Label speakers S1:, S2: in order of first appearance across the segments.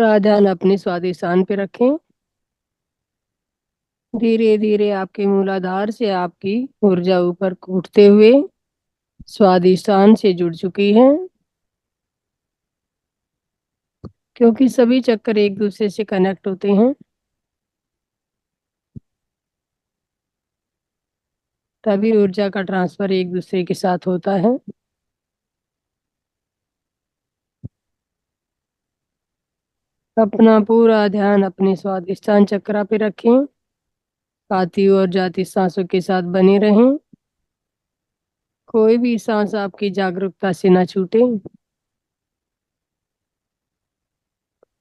S1: पूरा ध्यान अपने स्वादिष्टान पे रखें। धीरे धीरे आपके मूलाधार से आपकी ऊर्जा ऊपर उठते हुए स्वादिष्टान से जुड़ चुकी है, क्योंकि सभी चक्कर एक दूसरे से कनेक्ट होते हैं। तभी ऊर्जा का ट्रांसफर एक दूसरे के साथ होता है। अपना पूरा ध्यान अपने स्वादिष्टान चक्रा पे रखें। आती और जाती सांसों के साथ बने रहें। कोई भी सांस आपकी जागरूकता से ना छूटे।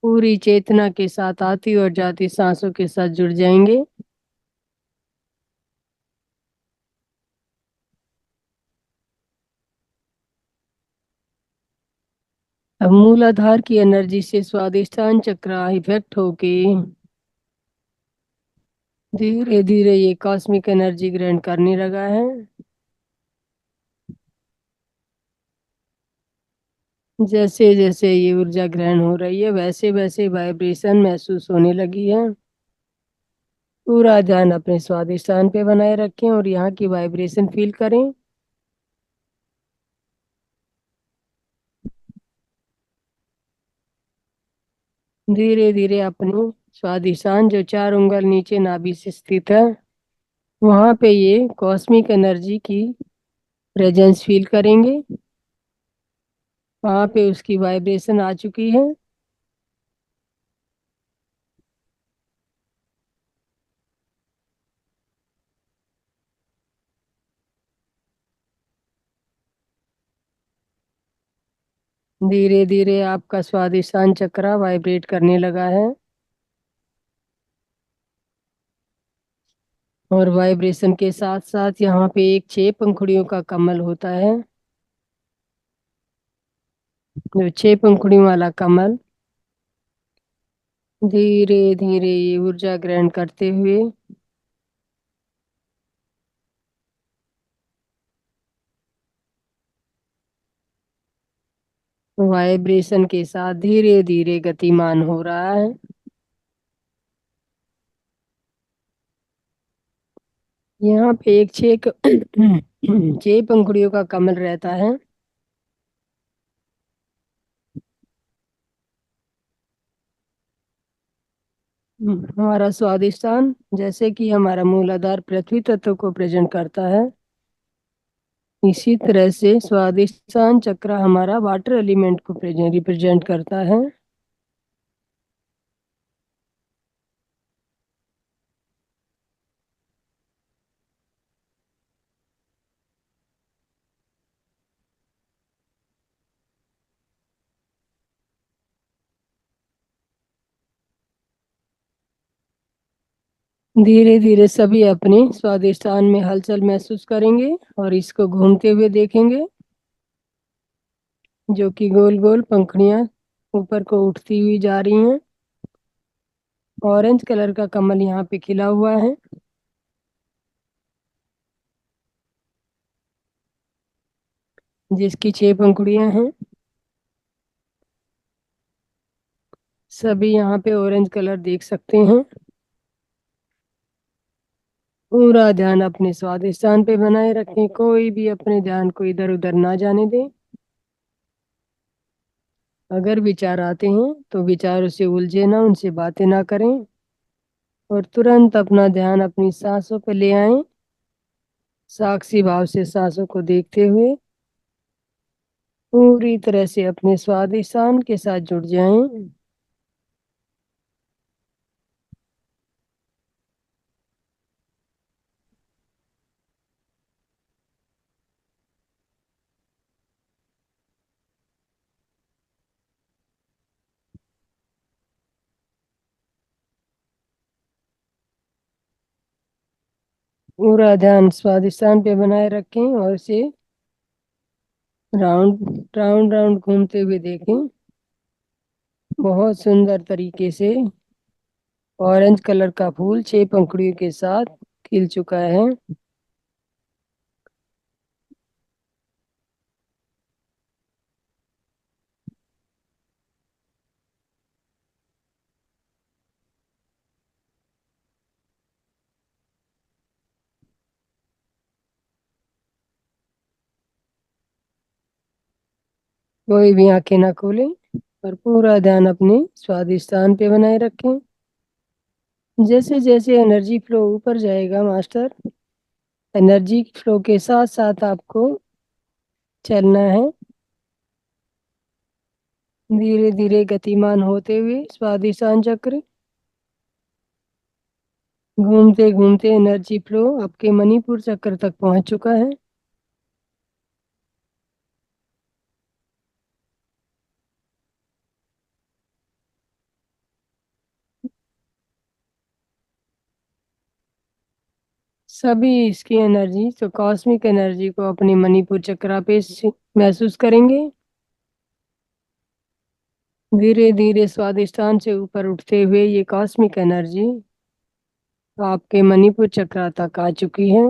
S1: पूरी चेतना के साथ आती और जाती सांसों के साथ जुड़ जाएंगे। अब मूलाधार की एनर्जी से स्वादिष्टान चक्र इफेक्ट होके धीरे धीरे ये कॉस्मिक एनर्जी ग्रहण करने लगा है। जैसे जैसे ये ऊर्जा ग्रहण हो रही है वैसे वैसे वाइब्रेशन महसूस होने लगी है। पूरा ध्यान अपने स्वादिष्टान पे बनाए रखें और यहाँ की वाइब्रेशन फील करें। धीरे धीरे अपने स्वादिष्टान जो 4 उंगल नीचे नाभि से स्थित है वहां पे ये कॉस्मिक एनर्जी की प्रेजेंस फील करेंगे। वहां पे उसकी वाइब्रेशन आ चुकी है। धीरे धीरे आपका स्वादिष्टान चक्र वाइब्रेट करने लगा है और वाइब्रेशन के साथ साथ यहाँ पे एक 6 पंखुड़ियों का कमल होता है। जो 6 पंखुड़ियों वाला कमल धीरे धीरे ये ऊर्जा ग्रहण करते हुए वाइब्रेशन के साथ धीरे धीरे गतिमान हो रहा है। यहाँ पे एक 6 पंखुड़ियों का कमल रहता है। हमारा स्वादिष्टान जैसे कि हमारा मूलाधार पृथ्वी तत्व को प्रेजेंट करता है, इसी तरह से स्वादिष्टान चक्र हमारा वाटर एलिमेंट को रिप्रेजेंट करता है। धीरे धीरे सभी अपने स्वादिष्टान में हलचल महसूस करेंगे और इसको घूमते हुए देखेंगे, जो कि गोल गोल पंखुड़ियां ऊपर को उठती हुई जा रही हैं। ऑरेंज कलर का कमल यहाँ पे खिला हुआ है, जिसकी 6 पंखुड़ियां हैं। सभी यहाँ पे ऑरेंज कलर देख सकते हैं। पूरा ध्यान अपने स्वादिष्टान पे बनाए रखें। कोई भी अपने ध्यान को इधर उधर ना जाने दें। अगर विचार आते हैं तो विचारों से उलझे ना, उनसे बातें ना करें और तुरंत अपना ध्यान अपनी सांसों पे ले आएं। साक्षी भाव से सांसों को देखते हुए पूरी तरह से अपने स्वादिष्टान के साथ जुड़ जाएं। पूरा ध्यान स्वादिष्टान पे बनाए रखें और इसे राउंड राउंड राउंड घूमते हुए देखें। बहुत सुंदर तरीके से ऑरेंज कलर का फूल 6 पंखुड़ियों के साथ खिल चुका है। कोई भी आंखें ना खोलें और पूरा ध्यान अपने स्वादिष्टान पे बनाए रखें। जैसे जैसे एनर्जी फ्लो ऊपर जाएगा मास्टर, एनर्जी फ्लो के साथ साथ आपको चलना है, धीरे धीरे गतिमान होते हुए स्वादिष्टान चक्र। घूमते घूमते एनर्जी फ्लो आपके मणिपुर चक्र तक पहुंच चुका है। सभी इसकी एनर्जी, तो कॉस्मिक एनर्जी को अपने मणिपुर चक्र पे महसूस करेंगे। धीरे धीरे स्वादिष्टान से ऊपर उठते हुए ये कॉस्मिक एनर्जी आपके मणिपुर चक्र तक आ चुकी है।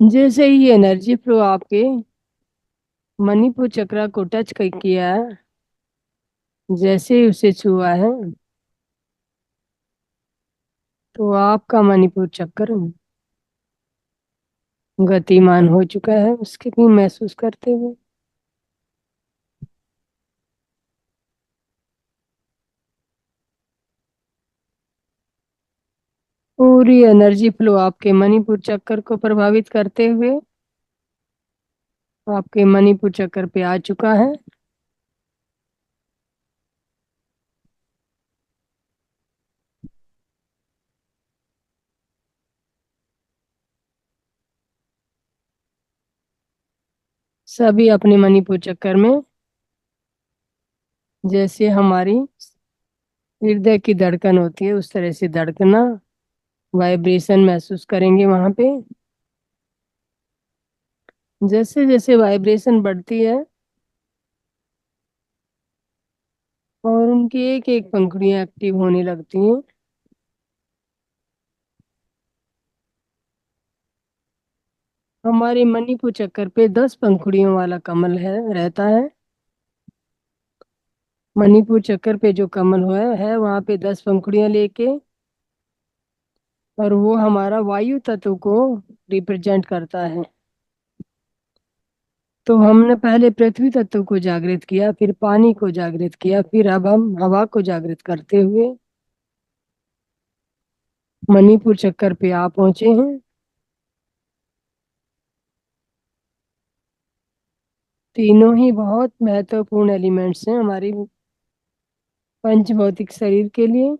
S1: जैसे ही एनर्जी फ्लो आपके मणिपुर चक्र को टच किया, जैसे ही उसे छुआ है, तो आपका मणिपुर चक्र गतिमान हो चुका है उसके भी महसूस करते हुए। पूरी एनर्जी फ्लो आपके मणिपुर चक्र को प्रभावित करते हुए आपके मणिपुर चक्र पे आ चुका है। सभी अपने मणिपुर चक्र में, जैसे हमारी हृदय की धड़कन होती है उस तरह से धड़कना, वाइब्रेशन महसूस करेंगे वहां पे। जैसे जैसे वाइब्रेशन बढ़ती है और उनकी एक एक पंखुड़ियां एक्टिव होने लगती हैं, हमारे मणिपुर चक्र पे 10 पंखुड़ियों वाला कमल है रहता है। मणिपुर चक्र पे जो कमल हुआ है वहां पे 10 पंखुड़ियां लेके, और वो हमारा वायु तत्व को रिप्रेजेंट करता है। तो हमने पहले पृथ्वी तत्व को जागृत किया, फिर पानी को जागृत किया, फिर अब हम हवा को जागृत करते हुए मणिपुर चक्कर पे आ पहुंचे हैं। तीनों ही बहुत महत्वपूर्ण एलिमेंट्स हैं हमारी पंच भौतिक शरीर के लिए।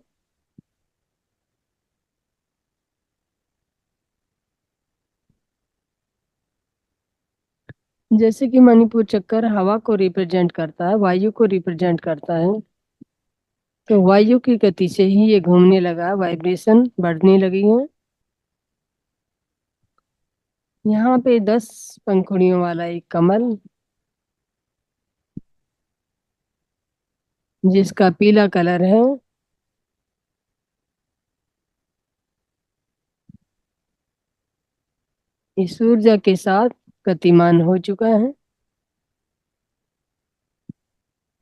S1: जैसे कि मणिपुर चक्कर हवा को रिप्रेजेंट करता है, वायु को रिप्रेजेंट करता है, तो वायु की गति से ही ये घूमने लगा, वाइब्रेशन बढ़ने लगी है। यहाँ पे 10 पंखुड़ियों वाला एक कमल, जिसका पीला कलर है, इस ऊर्जा के साथ गतिमान हो चुका है,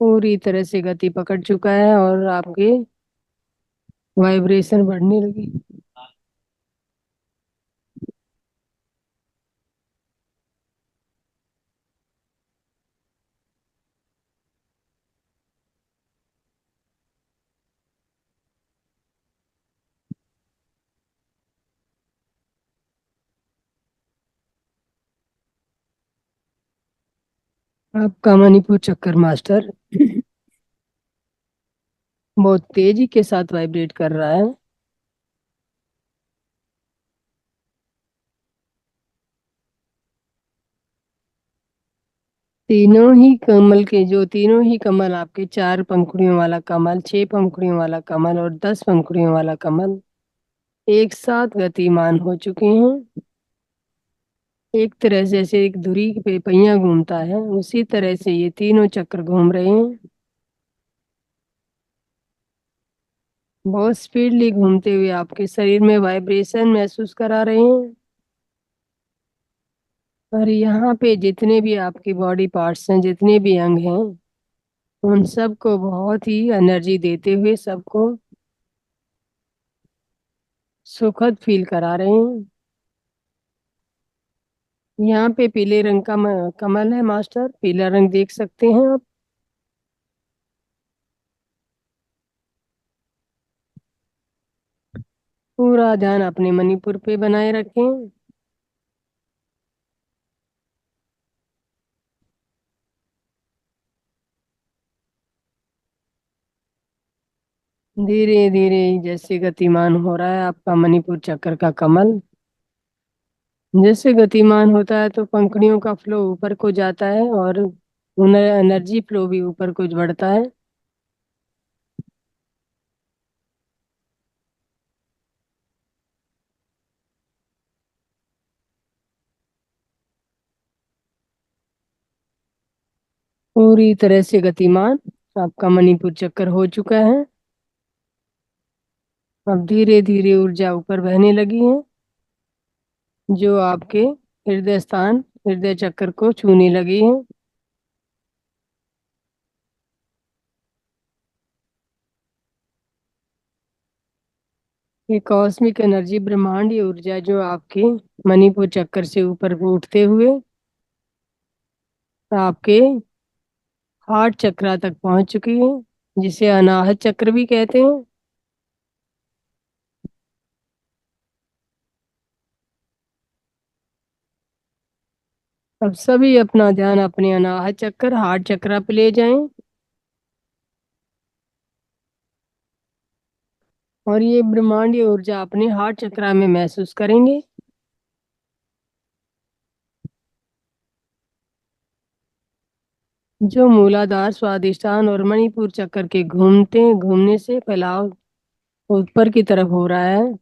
S1: पूरी तरह से गति पकड़ चुका है और आपके वाइब्रेशन बढ़ने लगी। आपका मणिपुर चक्कर मास्टर बहुत तेजी के साथ वाइब्रेट कर रहा है। तीनों ही कमल के, जो तीनों ही कमल आपके, 4 पंखुड़ियों वाला कमल, 6 पंखुड़ियों वाला कमल और 10 पंखुड़ियों वाला कमल एक साथ गतिमान हो चुके हैं। एक तरह से जैसे एक धुरी पे पहिया घूमता है, उसी तरह से ये तीनों चक्र घूम रहे हैं, बहुत स्पीडली घूमते हुए आपके शरीर में वाइब्रेशन महसूस करा रहे हैं। और यहाँ पे जितने भी आपके बॉडी पार्ट्स हैं, जितने भी अंग हैं, उन सबको बहुत ही एनर्जी देते हुए सबको सुखद फील करा रहे हैं। यहाँ पे पीले रंग का कमल है मास्टर, पीला रंग देख सकते हैं आप। पूरा ध्यान अपने मणिपुर पे बनाए रखें। धीरे धीरे जैसे गतिमान हो रहा है आपका मणिपुर चक्र का कमल, जैसे गतिमान होता है तो पंखुड़ियों का फ्लो ऊपर को जाता है और उन्हें एनर्जी फ्लो भी ऊपर को बढ़ता है। पूरी तरह से गतिमान आपका मणिपुर चक्र हो चुका है। अब धीरे धीरे ऊर्जा ऊपर बहने लगी है, जो आपके हृदय स्थान, हृदय चक्र को छूने लगी है। ये कॉस्मिक एनर्जी, ब्रह्मांडीय ऊर्जा जो आपके मणिपुर चक्र से ऊपर उठते हुए आपके हार्ट चक्रा तक पहुंच चुकी है, जिसे अनाहत चक्र भी कहते हैं। अब सभी अपना ध्यान अपने अनाहत चक्र, हार्ट चक्रा पे ले जाएं और ये ब्रह्मांडीय ऊर्जा अपने हार्ट चक्रा में महसूस करेंगे। जो मूलाधार, स्वादिष्टान और मणिपुर चक्र के घूमने से फैलाव ऊपर की तरफ हो रहा है,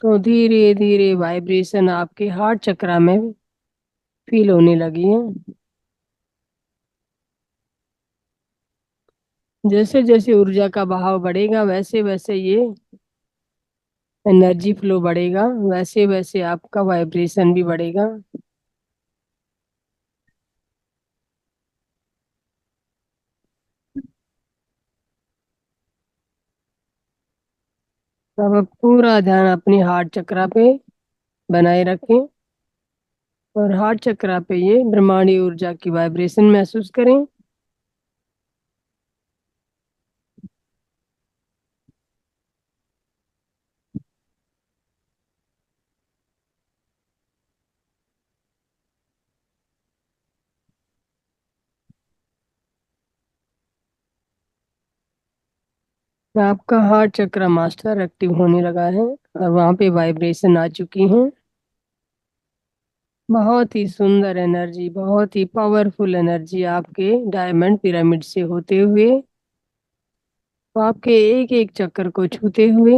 S1: तो धीरे धीरे वाइब्रेशन आपके हार्ट चक्रा में फील होने लगी है। जैसे जैसे ऊर्जा का बहाव बढ़ेगा वैसे वैसे ये एनर्जी फ्लो बढ़ेगा, वैसे वैसे आपका वाइब्रेशन भी बढ़ेगा। अब आप पूरा ध्यान अपने हार्ट चक्रा पे बनाए रखें और हार्ट चक्रा पे ये ब्रह्मांडीय ऊर्जा की वाइब्रेशन महसूस करें। आपका हार्ट चक्र मास्टर एक्टिव होने लगा है और वहां पे वाइब्रेशन आ चुकी है। बहुत ही सुंदर एनर्जी, बहुत ही पावरफुल एनर्जी आपके डायमंड पिरामिड से होते हुए, तो आपके एक एक चक्र को छूते हुए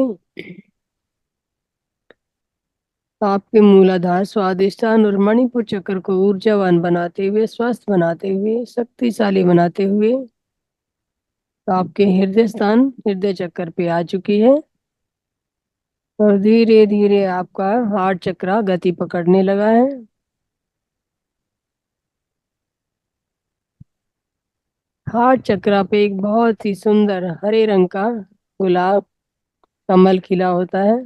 S1: आपके मूलाधार, स्वादिष्टान और मणिपुर चक्र को ऊर्जावान बनाते हुए, स्वस्थ बनाते हुए, शक्तिशाली बनाते हुए, तो आपके हृदय स्थान, हृदय चक्र पे आ चुकी है और धीरे धीरे आपका हार्ट चक्र गति पकड़ने लगा है। हार्ट चक्र पे एक बहुत ही सुंदर हरे रंग का गुलाब कमल खिला होता है।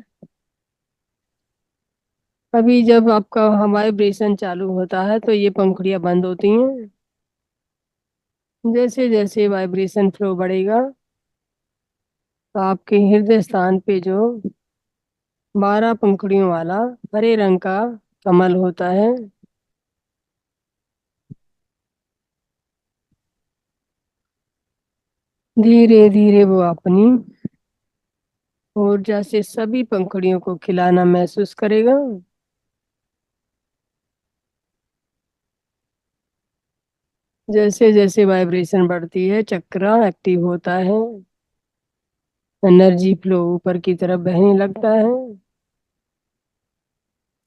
S1: अभी जब आपका वाइब्रेशन चालू होता है तो ये पंखुड़ियां बंद होती हैं। जैसे जैसे वाइब्रेशन फ्लो बढ़ेगा तो आपके हृदय स्थान पे जो 12 पंखुड़ियों वाला हरे रंग का कमल होता है, धीरे धीरे वो अपनी ऊर्जा से सभी पंखुड़ियों को खिलाना महसूस करेगा। जैसे जैसे वाइब्रेशन बढ़ती है चक्र एक्टिव होता है, एनर्जी फ्लो ऊपर की तरफ बहने लगता है।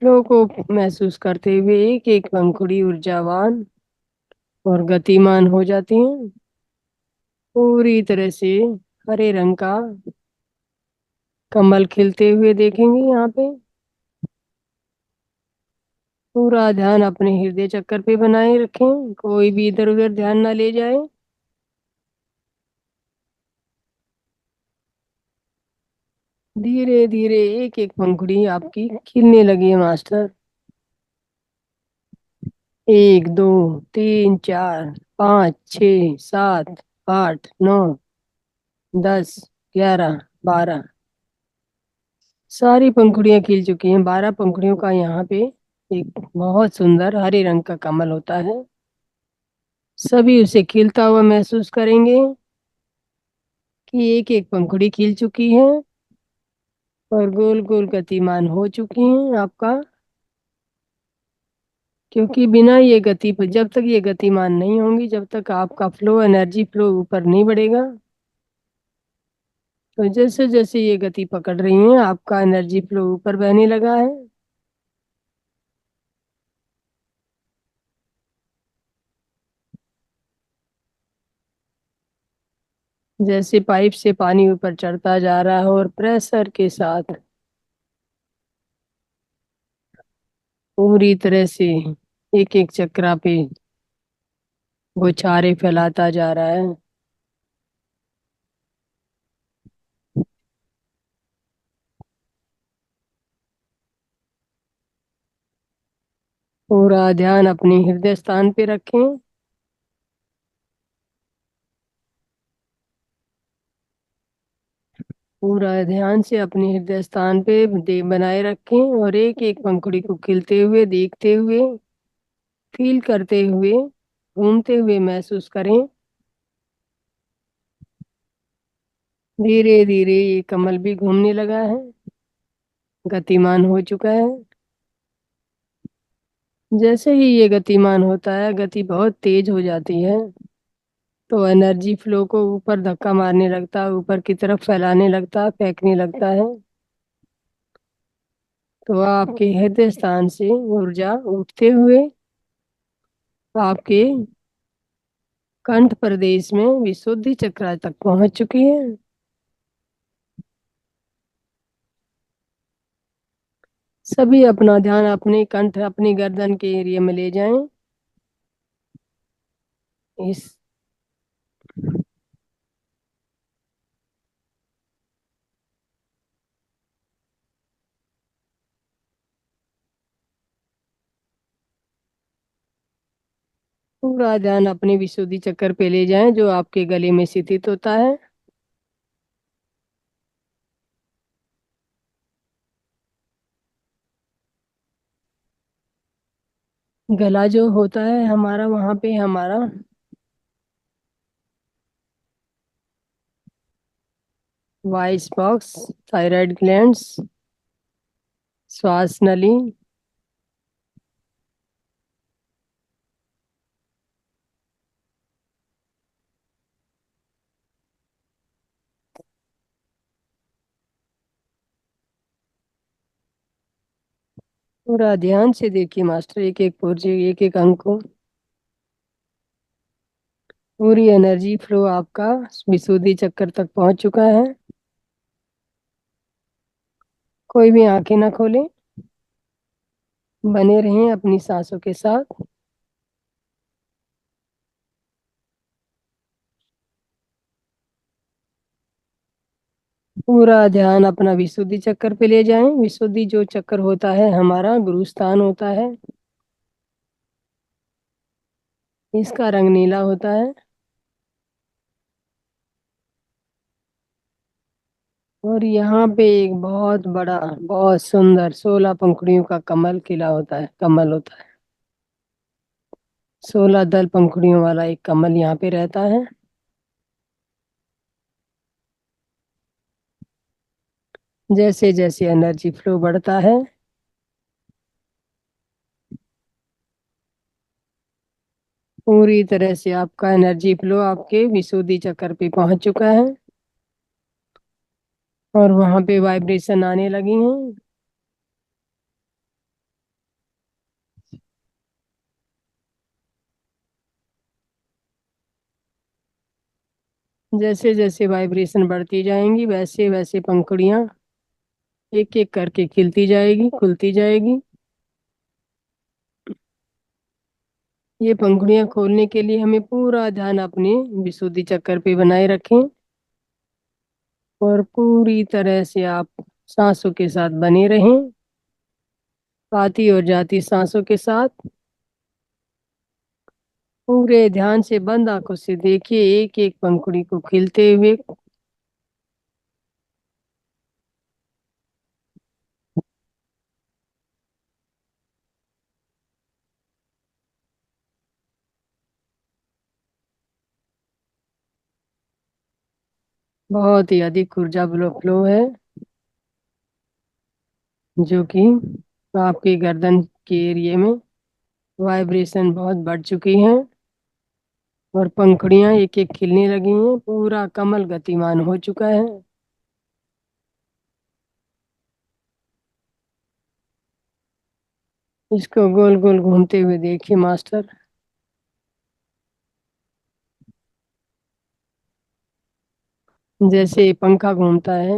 S1: फ्लो को महसूस करते हुए एक एक पंखुड़ी ऊर्जावान और गतिमान हो जाती है। पूरी तरह से हरे रंग का कमल खिलते हुए देखेंगे यहाँ पे। पूरा ध्यान अपने हृदय चक्र पे बनाए रखें, कोई भी इधर उधर ध्यान ना ले जाए। धीरे धीरे एक एक पंखुड़ी आपकी खिलने लगी है मास्टर। एक, दो, तीन, चार, पाँच, छ, सात, आठ, नौ, 10, 11, 12। सारी पंखुड़ियां खिल चुकी हैं। 12 पंखुड़ियों का यहाँ पे एक बहुत सुंदर हरे रंग का कमल होता है। सभी उसे खिलता हुआ महसूस करेंगे कि एक एक पंखुड़ी खिल चुकी है और गोल गोल गतिमान हो चुकी हैं आपका। क्योंकि बिना ये गति पर, जब तक ये गतिमान नहीं होंगी, जब तक आपका फ्लो, एनर्जी फ्लो ऊपर नहीं बढ़ेगा। तो जैसे जैसे ये गति पकड़ रही हैं, आपका एनर्जी फ्लो ऊपर बहने लगा है। जैसे पाइप से पानी ऊपर चढ़ता जा रहा है और प्रेशर के साथ पूरी तरह से एक एक चक्रा पे बौछारें फैलाता जा रहा है। पूरा ध्यान अपने हृदय स्थान पे रखें। पूरा ध्यान से अपने हृदय स्थान पे दे बनाए रखें और एक एक पंखुड़ी को खिलते हुए, देखते हुए, फील करते हुए, घूमते हुए महसूस करें। धीरे धीरे ये कमल भी घूमने लगा है, गतिमान हो चुका है। जैसे ही ये गतिमान होता है, गति बहुत तेज हो जाती है, तो एनर्जी फ्लो को ऊपर धक्का मारने लगता है, ऊपर की तरफ फैलाने लगता है, फेंकने लगता है। तो आपके हृदय स्थान से ऊर्जा उठते हुए आपके कंठ प्रदेश में विशुद्धि चक्र तक पहुंच चुकी है। सभी अपना ध्यान अपने कंठ, अपनी गर्दन के एरिया में ले जाएं। इस पूरा ध्यान अपने विशुद्धि चक्र पे ले जाएं, जो आपके गले में स्थित होता है। गला जो होता है हमारा, वहां पे हमारा वॉइस बॉक्स, थायराइड ग्लैंड्स, श्वास नली, पूरा ध्यान से देखिए मास्टर, एक एक पुर्जे, एक एक अंग को। पूरी एनर्जी फ्लो आपका विशुद्धि चक्र तक पहुंच चुका है। कोई भी आंखें ना खोलें, बने रहें अपनी सांसों के साथ। पूरा ध्यान अपना विशुद्धि चक्र पे ले जाएं। विशुद्धि जो चक्र होता है हमारा गुरु स्थान होता है। इसका रंग नीला होता है और यहाँ पे एक बहुत बड़ा, बहुत सुंदर 16 पंखुड़ियों का कमल खिला होता है, कमल होता है। 16 दल पंखुड़ियों वाला एक कमल यहाँ पे रहता है। जैसे जैसे एनर्जी फ्लो बढ़ता है, पूरी तरह से आपका एनर्जी फ्लो आपके विशुद्धि चक्र पे पहुंच चुका है और वहां पे वाइब्रेशन आने लगी हैं। जैसे जैसे वाइब्रेशन बढ़ती जाएंगी, वैसे वैसे पंखुड़ियां एक एक करके खिलती जाएगी, खुलती जाएगी। ये पंखुड़ियां खोलने के लिए हमें पूरा ध्यान अपने विशुद्धि चक्र पे बनाए रखें और पूरी तरह से आप सांसों के साथ बने रहें, आती और जाती सांसों के साथ। पूरे ध्यान से बंद आंखों से देखिए एक एक पंखुड़ी को खिलते हुए। बहुत ही अधिक ऊर्जा फ्लो है, जो कि आपके गर्दन के एरिया में वाइब्रेशन बहुत बढ़ चुकी है और पंखुड़ियां एक एक खिलने लगी हैं। पूरा कमल गतिमान हो चुका है। इसको गोल गोल घूमते हुए देखिए मास्टर। जैसे पंखा घूमता है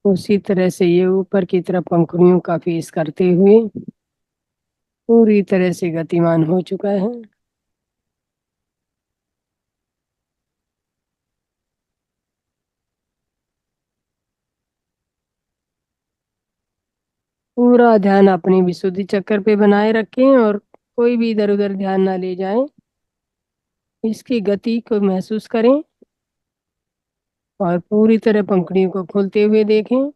S1: उसी तरह से ये ऊपर की तरफ पंखुड़ियों का फेस करते हुए पूरी तरह से गतिमान हो चुका है। पूरा ध्यान अपनी विशुद्धि चक्र पे बनाए रखें और कोई भी इधर उधर ध्यान ना ले जाएं। इसकी गति को महसूस करें और पूरी तरह पंखुड़ियों को खोलते हुए देखें।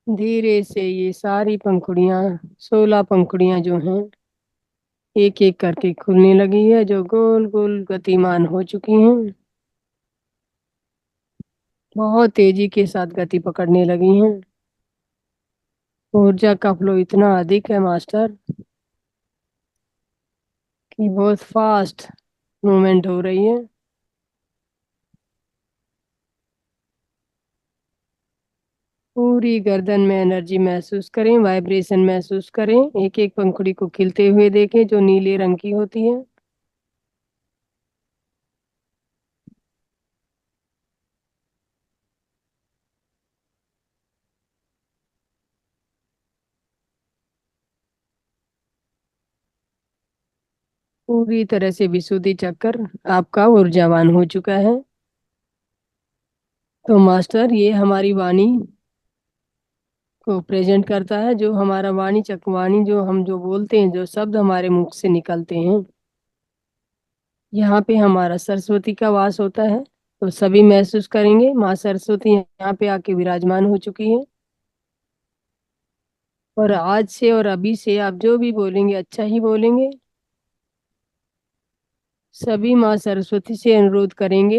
S1: धीरे से ये सारी पंखुड़ियां, 16 पंखुड़ियां जो हैं, एक एक करके खुलने लगी है, जो गोल गोल गतिमान हो चुकी हैं। बहुत तेजी के साथ गति पकड़ने लगी हैं। ऊर्जा का फ्लो इतना अधिक है मास्टर कि बहुत फास्ट मूवमेंट हो रही है। पूरी गर्दन में एनर्जी महसूस करें, वाइब्रेशन महसूस करें। एक एक पंखुड़ी को खिलते हुए देखें, जो नीले रंग की होती है। पूरी तरह से विशुद्धि चक्कर आपका ऊर्जावान हो चुका है। तो मास्टर, ये हमारी वाणी को प्रेजेंट करता है। जो हमारा वाणी चक्रवाणी, जो हम जो बोलते हैं, जो शब्द हमारे मुख से निकलते हैं, यहाँ पे हमारा सरस्वती का वास होता है। तो सभी महसूस करेंगे माँ सरस्वती यहाँ पे आके विराजमान हो चुकी है। और आज से और अभी से आप जो भी बोलेंगे अच्छा ही बोलेंगे। सभी माँ सरस्वती से अनुरोध करेंगे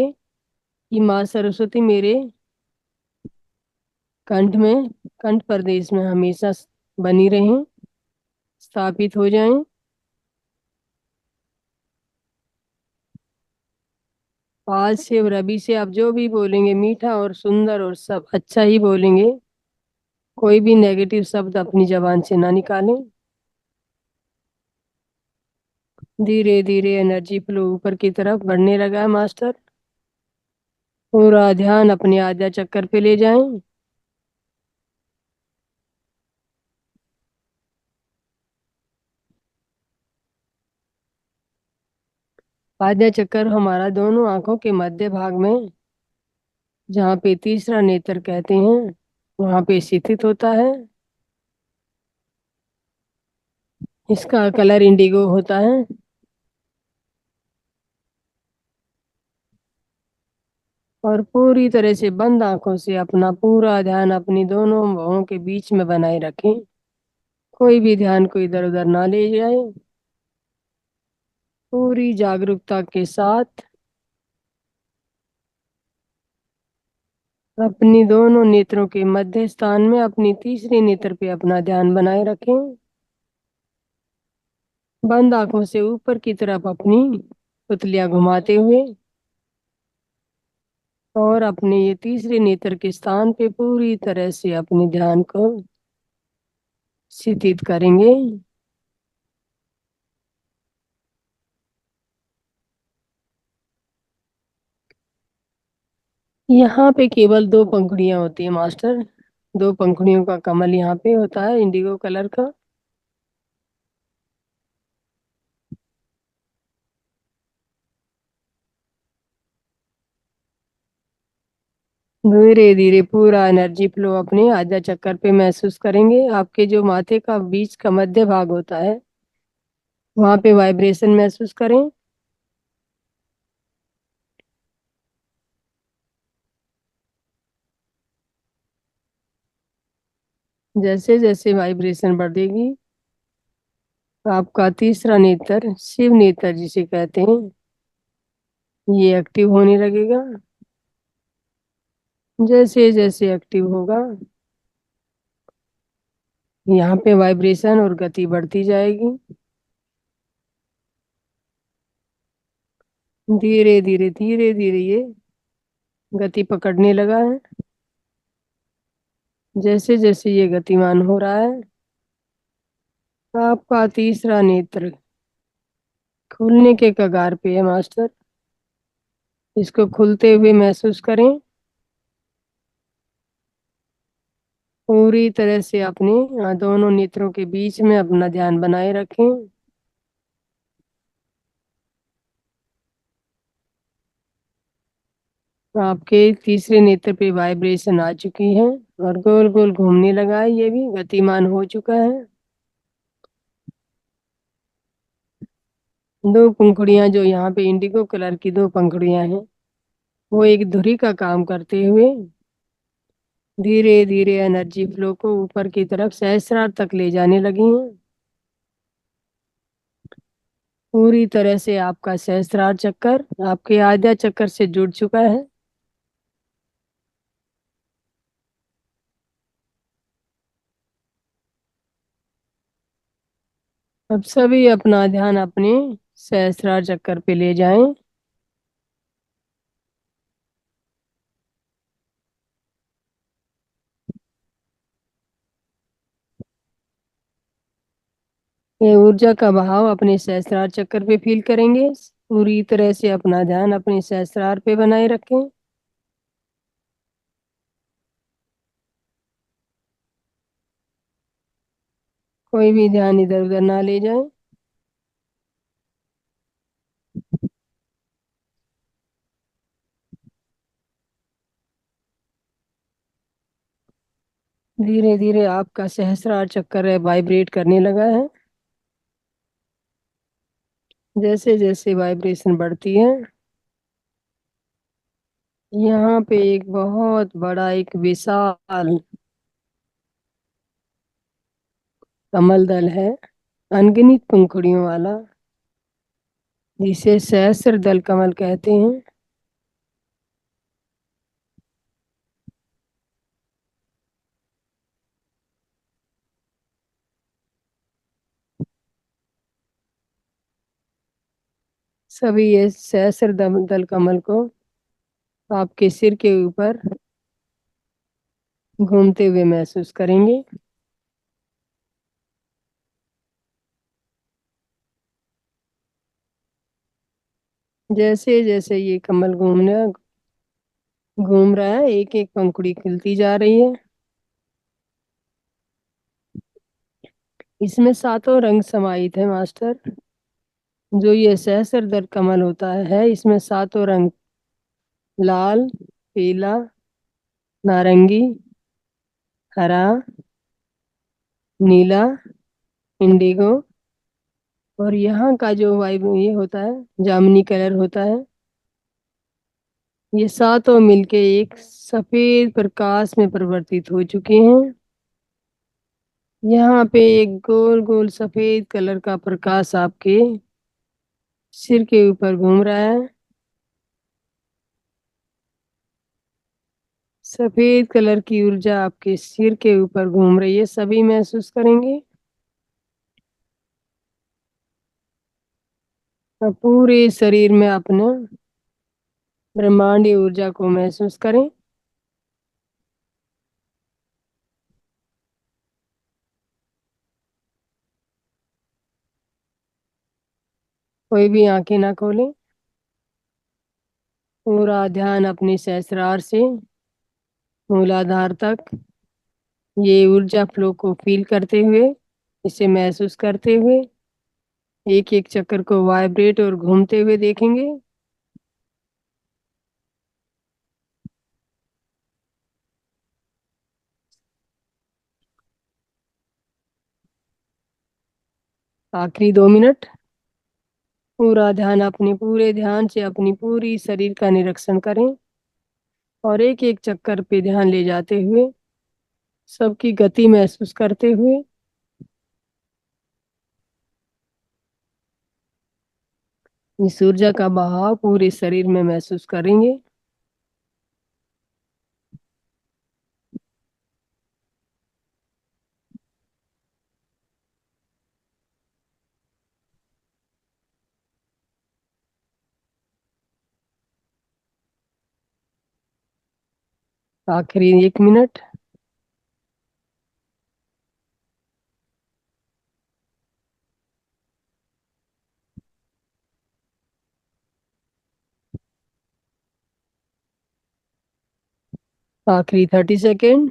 S1: कि माँ सरस्वती मेरे कंठ में, कंठ प्रदेश में हमेशा बनी रहें, स्थापित हो जाएं। आज से और अभी से आप जो भी बोलेंगे मीठा और सुंदर और सब अच्छा ही बोलेंगे। कोई भी नेगेटिव शब्द अपनी जबान से ना निकालें। धीरे धीरे एनर्जी फ्लो ऊपर की तरफ बढ़ने लगा है मास्टर। पूरा ध्यान अपने आज्ञा चक्कर पे ले जाएं। आज्ञा चक्कर हमारा दोनों आंखों के मध्य भाग में, जहाँ पे तीसरा नेत्र कहते हैं, वहां पे स्थित होता है। इसका कलर इंडिगो होता है। और पूरी तरह से बंद आंखों से अपना पूरा ध्यान अपनी दोनों भवों के बीच में बनाए रखें। कोई भी ध्यान को इधर उधर ना ले जाए। पूरी जागरूकता के साथ अपनी दोनों नेत्रों के मध्य स्थान में अपनी तीसरे नेत्र पे अपना ध्यान बनाए रखें। बंद आंखों से ऊपर की तरफ अपनी पुतलियां घुमाते हुए और अपने ये तीसरे नेत्र के स्थान पे पूरी तरह से अपने ध्यान को स्थित करेंगे। यहाँ पे केवल दो पंखुड़ियां होती है मास्टर। दो पंखुड़ियों का कमल यहाँ पे होता है इंडिगो कलर का। धीरे धीरे पूरा एनर्जी फ्लो अपने आधा चक्कर पे महसूस करेंगे। आपके जो माथे का बीच का मध्य भाग होता है वहां पे वाइब्रेशन महसूस करें। जैसे जैसे वाइब्रेशन बढ़ेगी आपका तीसरा नेत्र, शिव नेत्र जिसे कहते हैं, ये एक्टिव होने लगेगा। जैसे जैसे एक्टिव होगा यहाँ पे वाइब्रेशन और गति बढ़ती जाएगी। धीरे धीरे धीरे धीरे ये गति पकड़ने लगा है। जैसे जैसे ये गतिमान हो रहा है आपका तीसरा नेत्र खुलने के कगार पे है मास्टर। इसको खुलते हुए महसूस करें। पूरी तरह से अपने दोनों नेत्रों के बीच में अपना ध्यान बनाए रखें। आपके तीसरे नेत्र पे वाइब्रेशन आ चुकी है और गोल गोल घूमने लगा है, ये भी गतिमान हो चुका है। दो पंखुड़ियां जो यहाँ पे इंडिगो कलर की दो पंखुड़ियां हैं वो एक धुरी का काम करते हुए धीरे धीरे एनर्जी फ्लो को ऊपर की तरफ सहस्रार तक ले जाने लगी हैं। पूरी तरह से आपका सहस्रार चक्कर आपके आद्या चक्कर से जुड़ चुका है। अब सभी अपना ध्यान अपने सहस्रार चक्कर पे ले जाएं। ये ऊर्जा का बहाव अपने सहस्रार चक्कर पे फील करेंगे। पूरी तरह से अपना ध्यान अपने सहस्रार पे बनाए रखें। कोई भी ध्यान इधर उधर ना ले जाए। धीरे धीरे आपका सहस्रार चक्कर है वाइब्रेट करने लगा है। जैसे जैसे वाइब्रेशन बढ़ती है यहाँ पे एक बहुत बड़ा एक विशाल कमल दल है, अनगिनत पंखुड़ियों वाला, जिसे सहस्र दल कमल कहते हैं। सभी ये सहस्र दल कमल को आपके सिर के ऊपर घूमते हुए महसूस करेंगे। जैसे जैसे ये कमल घूम रहा है एक एक पंखुड़ी खिलती जा रही है। इसमें सातों रंग समाहित है मास्टर। जो ये सहस्र दल कमल होता है इसमें सातों रंग, लाल, पीला, नारंगी, हरा, नीला, इंडिगो और यहाँ का जो वाइब ये होता है जामुनी कलर होता है। ये सातों मिलके एक सफेद प्रकाश में परिवर्तित हो चुके हैं। यहाँ पे एक गोल गोल सफेद कलर का प्रकाश आपके सिर के ऊपर घूम रहा है। सफेद कलर की ऊर्जा आपके सिर के ऊपर घूम रही है, सभी महसूस करेंगे। अब पूरे शरीर में अपना ब्रह्मांडीय ऊर्जा को महसूस करें। कोई भी आंखें ना खोलें। पूरा ध्यान अपने सहस्रार से मूलाधार तक ये ऊर्जा फ्लो को फील करते हुए, इसे महसूस करते हुए एक एक चक्कर को वाइब्रेट और घूमते हुए देखेंगे। आखिरी 2 मिनट। पूरा ध्यान, अपने पूरे ध्यान से अपनी पूरी शरीर का निरीक्षण करें और एक एक चक्कर पे ध्यान ले जाते हुए सबकी गति महसूस करते हुए इस ऊर्जा का बहाव पूरे शरीर में महसूस करेंगे। आखिरी 1 मिनट। आखिरी 30 सेकेंड।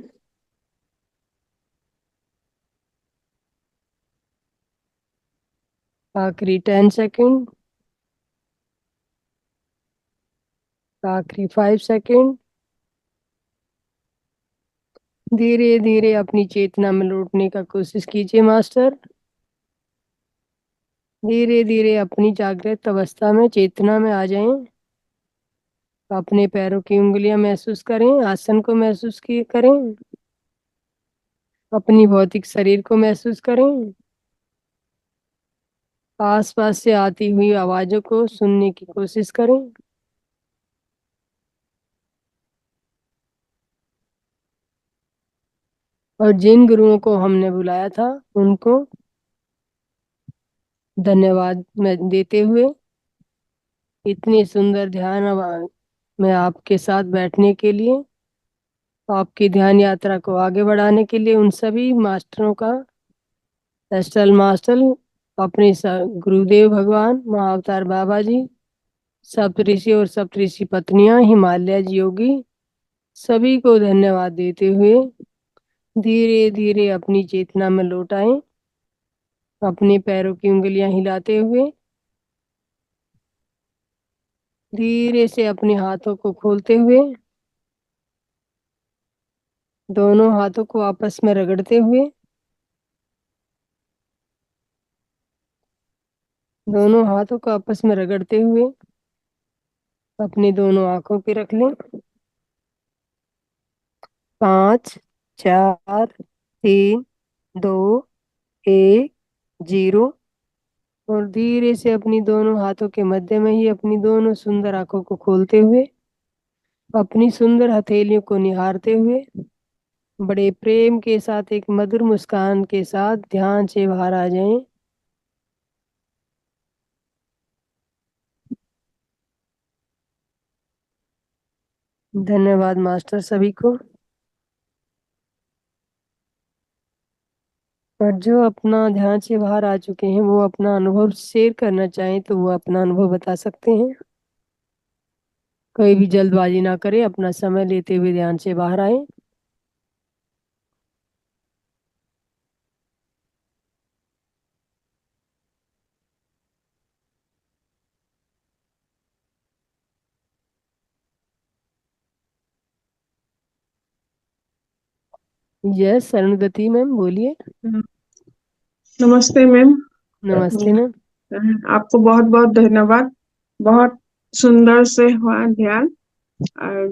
S1: आखिरी 10 सेकेंड। आखिरी 5 सेकेंड। धीरे धीरे अपनी चेतना में लौटने का कोशिश कीजिए मास्टर। धीरे धीरे अपनी जागृत अवस्था में चेतना में आ जाएं। अपने पैरों की उंगलियां महसूस करें, आसन को महसूस करें, अपनी भौतिक शरीर को महसूस करें, आसपास से आती हुई आवाजों को सुनने की कोशिश करें। और जिन गुरुओं को हमने बुलाया था उनको धन्यवाद में देते हुए इतनी सुंदर ध्यान में आपके साथ बैठने के लिए, आपकी ध्यान यात्रा को आगे बढ़ाने के लिए उन सभी मास्टरों का, एस्ट्रल मास्टर, अपने गुरुदेव भगवान महाअवतार बाबा जी, सप्तऋषि और सप्तऋषि पत्नियां, हिमालय जी योगी, सभी को धन्यवाद देते हुए धीरे धीरे अपनी चेतना में लौट आए। अपने पैरों की उंगलियां हिलाते हुए धीरे से अपने हाथों को खोलते हुए, दोनों हाथों को आपस में रगड़ते हुए, दोनों हाथों को आपस में रगड़ते हुए अपनी दोनों आंखों पे रख लें। 5, 4, 3, 2, 1, 0। और धीरे से अपनी दोनों हाथों के मध्य में ही अपनी दोनों सुंदर आंखों को खोलते हुए अपनी सुंदर हथेलियों को निहारते हुए बड़े प्रेम के साथ एक मधुर मुस्कान के साथ ध्यान से बाहर आ जाएं। धन्यवाद मास्टर सभी को। और जो अपना ध्यान से बाहर आ चुके हैं वो अपना अनुभव शेयर करना चाहें तो वो अपना अनुभव बता सकते हैं। कोई भी जल्दबाजी ना करें, अपना समय लेते हुए ध्यान से बाहर आए। यस अरुणगति मैम बोलिए।
S2: नमस्ते मैम।
S1: नमस्ते मैम।
S2: आपको बहुत बहुत धन्यवाद। बहुत सुंदर से हुआ ध्यान।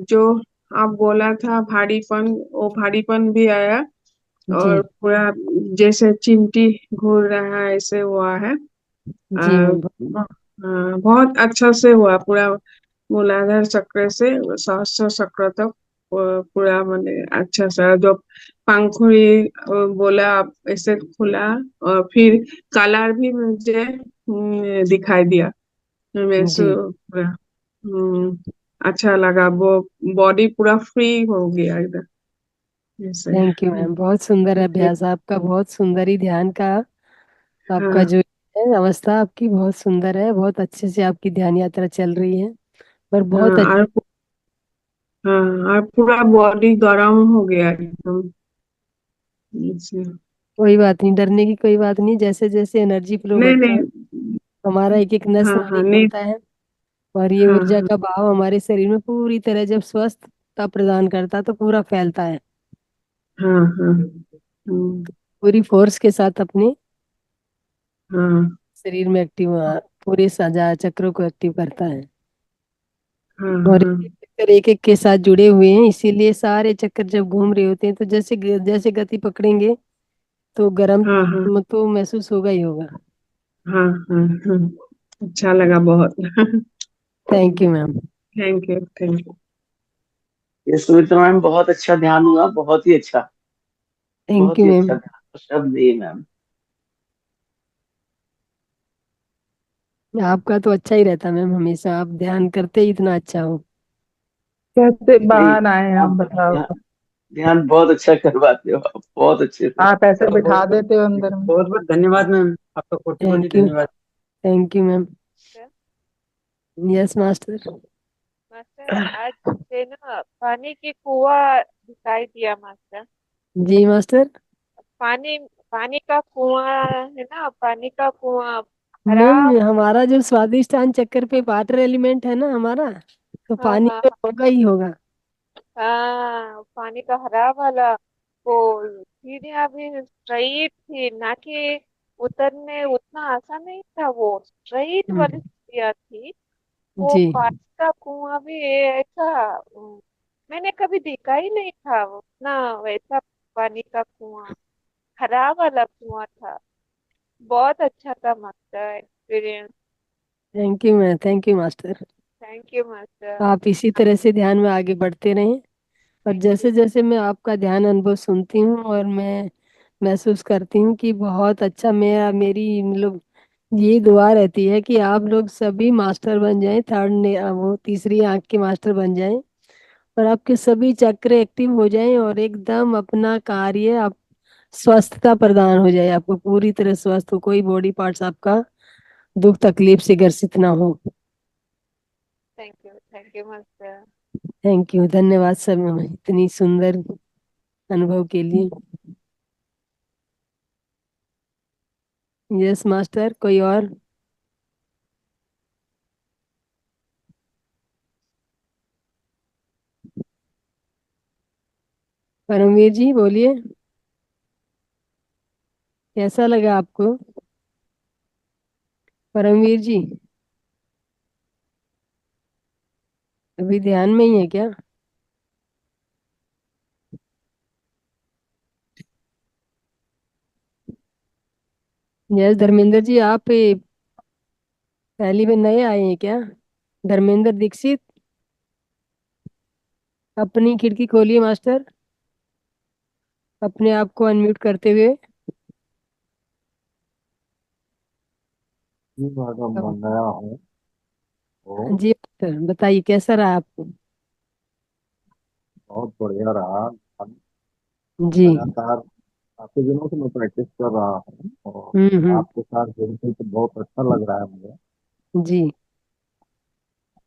S2: जो आप बोला था भारीपन, वो भारीपन भी आया
S1: जी।
S2: और पूरा जैसे चिमटी घूर रहा है ऐसे हुआ है।
S1: जी
S2: आ,
S1: मैम।
S2: बहुत अच्छा से हुआ पूरा। मूलाधार चक्र से सहस्त्र चक्र तक पूरा मैंने अच्छा सा जो पंखुड़ी बोला आप ऐसे खुला। और फिर कलर भी मुझे दिखाई दिया। मैं
S1: जी।
S2: पूरा अच्छा लगा वो। बॉडी पूरा फ्री हो गया एकदम जैसे।
S1: थैंक यू मैम, बहुत सुंदर अभ्यास आपका, बहुत सुंदर ही ध्यान का आपका
S2: हाँ।
S1: जो है अवस्था आपकी बहुत सुंदर है, बहुत अच्छे से आपकी ध्यान यात्रा चल रही है और बहुत
S2: हाँ
S1: अच्छी।
S2: और हाँ और पूरा बॉडी गर्म हो गया एकदम जैसे।
S1: कोई बात नहीं, डरने की कोई बात नहीं, जैसे जैसे एनर्जी फ्लो
S2: नहीं
S1: बढ़ता है
S2: नहीं।
S1: हमारा एक एक नस
S2: हाँ
S1: नाड़ी
S2: हाँ नहीं।
S1: खुलता है और ये
S2: हाँ
S1: ऊर्जा
S2: हाँ
S1: का भाव हमारे शरीर में पूरी तरह जब स्वस्थता प्रदान करता है तो पूरा फैलता है
S2: हाँ हाँ। हम्म,
S1: पूरी फोर्स के साथ अपने
S2: हाँ
S1: शरीर में एक्टिव, पूरे साजा चक्रों को एक्टिव करता है।
S2: हाँ
S1: और
S2: हाँ
S1: चक्कर एक एक के साथ जुड़े हुए हैं, इसीलिए सारे चक्कर जब घूम रहे होते हैं तो जैसे जैसे गति पकड़ेंगे तो गर्म
S2: हाँ हाँ
S1: तो महसूस होगा ही होगा।
S2: हाँ हाँ हाँ। अच्छा लगा बहुत।
S1: Thank you ma'am.
S2: Thank you thank you.
S3: ये सुमित्रा मैम, बहुत अच्छा ध्यान हुआ, बहुत ही अच्छा।
S1: थैंक
S3: बहुत
S1: यू
S3: ही
S1: मैम।
S3: अच्छा ध्यान, तो शब्द नहीं मैम।
S1: आपका तो अच्छा ही रहता मैम, हमेशा आप ध्यान करते ही इतना अच्छा हो।
S4: कैसे
S3: नहीं,
S4: बाहर आए हम बताओ।
S3: ध्यान, ध्यान बहुत अच्छा करवाते हो आप, बहुत अच्छे से।
S4: आप ऐसे
S3: बहुत
S4: बिठा
S3: बहुत
S4: देते हो अंदर में।
S3: बहुत बहुत धन्यवाद मैम, आपका कोटि कोटि
S1: थैंक यू।
S3: धन्यवाद।
S1: Thank you ma'am.
S5: Master
S1: yes master.
S5: Master, आज से ना पानी की कुआं दिखाई दिया मास्टर।
S1: जी मास्टर।
S5: पानी पानी का कुआं है ना, पानी का कुआं
S1: मैम
S5: खराब।
S1: हमारा जो स्वादिष्टान चक्कर पे वाटर एलिमेंट है ना हमारा, तो
S5: हाँ
S1: पानी
S5: हाँ
S1: में होगा ही होगा।
S5: हाँ, पानी का हरा वाला वो सीढ़ियाँ भी स्ट्राइट थी ना, कि उतरने उतना आसान नहीं था, वो स्ट्राइट वाली
S1: हम्म,
S5: सीढ़ियाँ थी। वो
S1: जी।
S5: पानी का कुआं भी ऐसा मैंने कभी देखा ही नहीं था, उतना वैसा पानी का कुआं, हरा वाला कुआं था। बहुत अच्छा था master, experience.
S1: Thank you ma'am, thank you master.
S5: Thank you master.
S1: आप इसी तरह से ध्यान में आगे बढ़ते रहें। और
S5: थैंक यू।
S1: जैसे जैसे मैं आपका ध्यान अनुभव सुनती हूँ और मैं महसूस करती हूँ कि बहुत अच्छा, मेरा मेरी मतलब ये दुआ रहती है कि आप लोग सभी मास्टर बन जाएं, थर्ड ने वो तीसरी आंख के मास्टर बन जाएं, और आपके सभी चक्र एक्टिव हो जाएं और एकदम अपना कार्य आप स्वस्थता प्रदान हो जाए, आपको पूरी तरह स्वस्थ हो, कोई बॉडी पार्ट्स आपका दुख तकलीफ से ग्रसित ना हो।
S5: Thank you master.
S1: Thank you, धन्यवाद सब इतनी सुंदर अनुभव के लिए। यस मास्टर, कोई और? परमवीर जी बोलिए, कैसा लगा आपको? परमवीर जी अभी ध्यान में ही है क्या? यस धर्मेंद्र जी, आप पहली बार नए आए हैं क्या? धर्मेंद्र दीक्षित, अपनी खिड़की खोलिए मास्टर, अपने आप को अनम्यूट करते हुए।
S6: जी मैडम, मैं
S1: अब-
S6: नया हूँ। तो
S1: जी मास्टर, बताइए कैसा रहा आपको?
S6: बहुत बढ़िया रहा। हम
S1: जी।
S6: लगातार काफी दिनों से मैं प्रैक्टिस कर रहा हूँ, और
S1: हम्म।
S6: आपके साथ जुड़कर तो बहुत अच्छा लग रहा है मुझे।
S1: जी।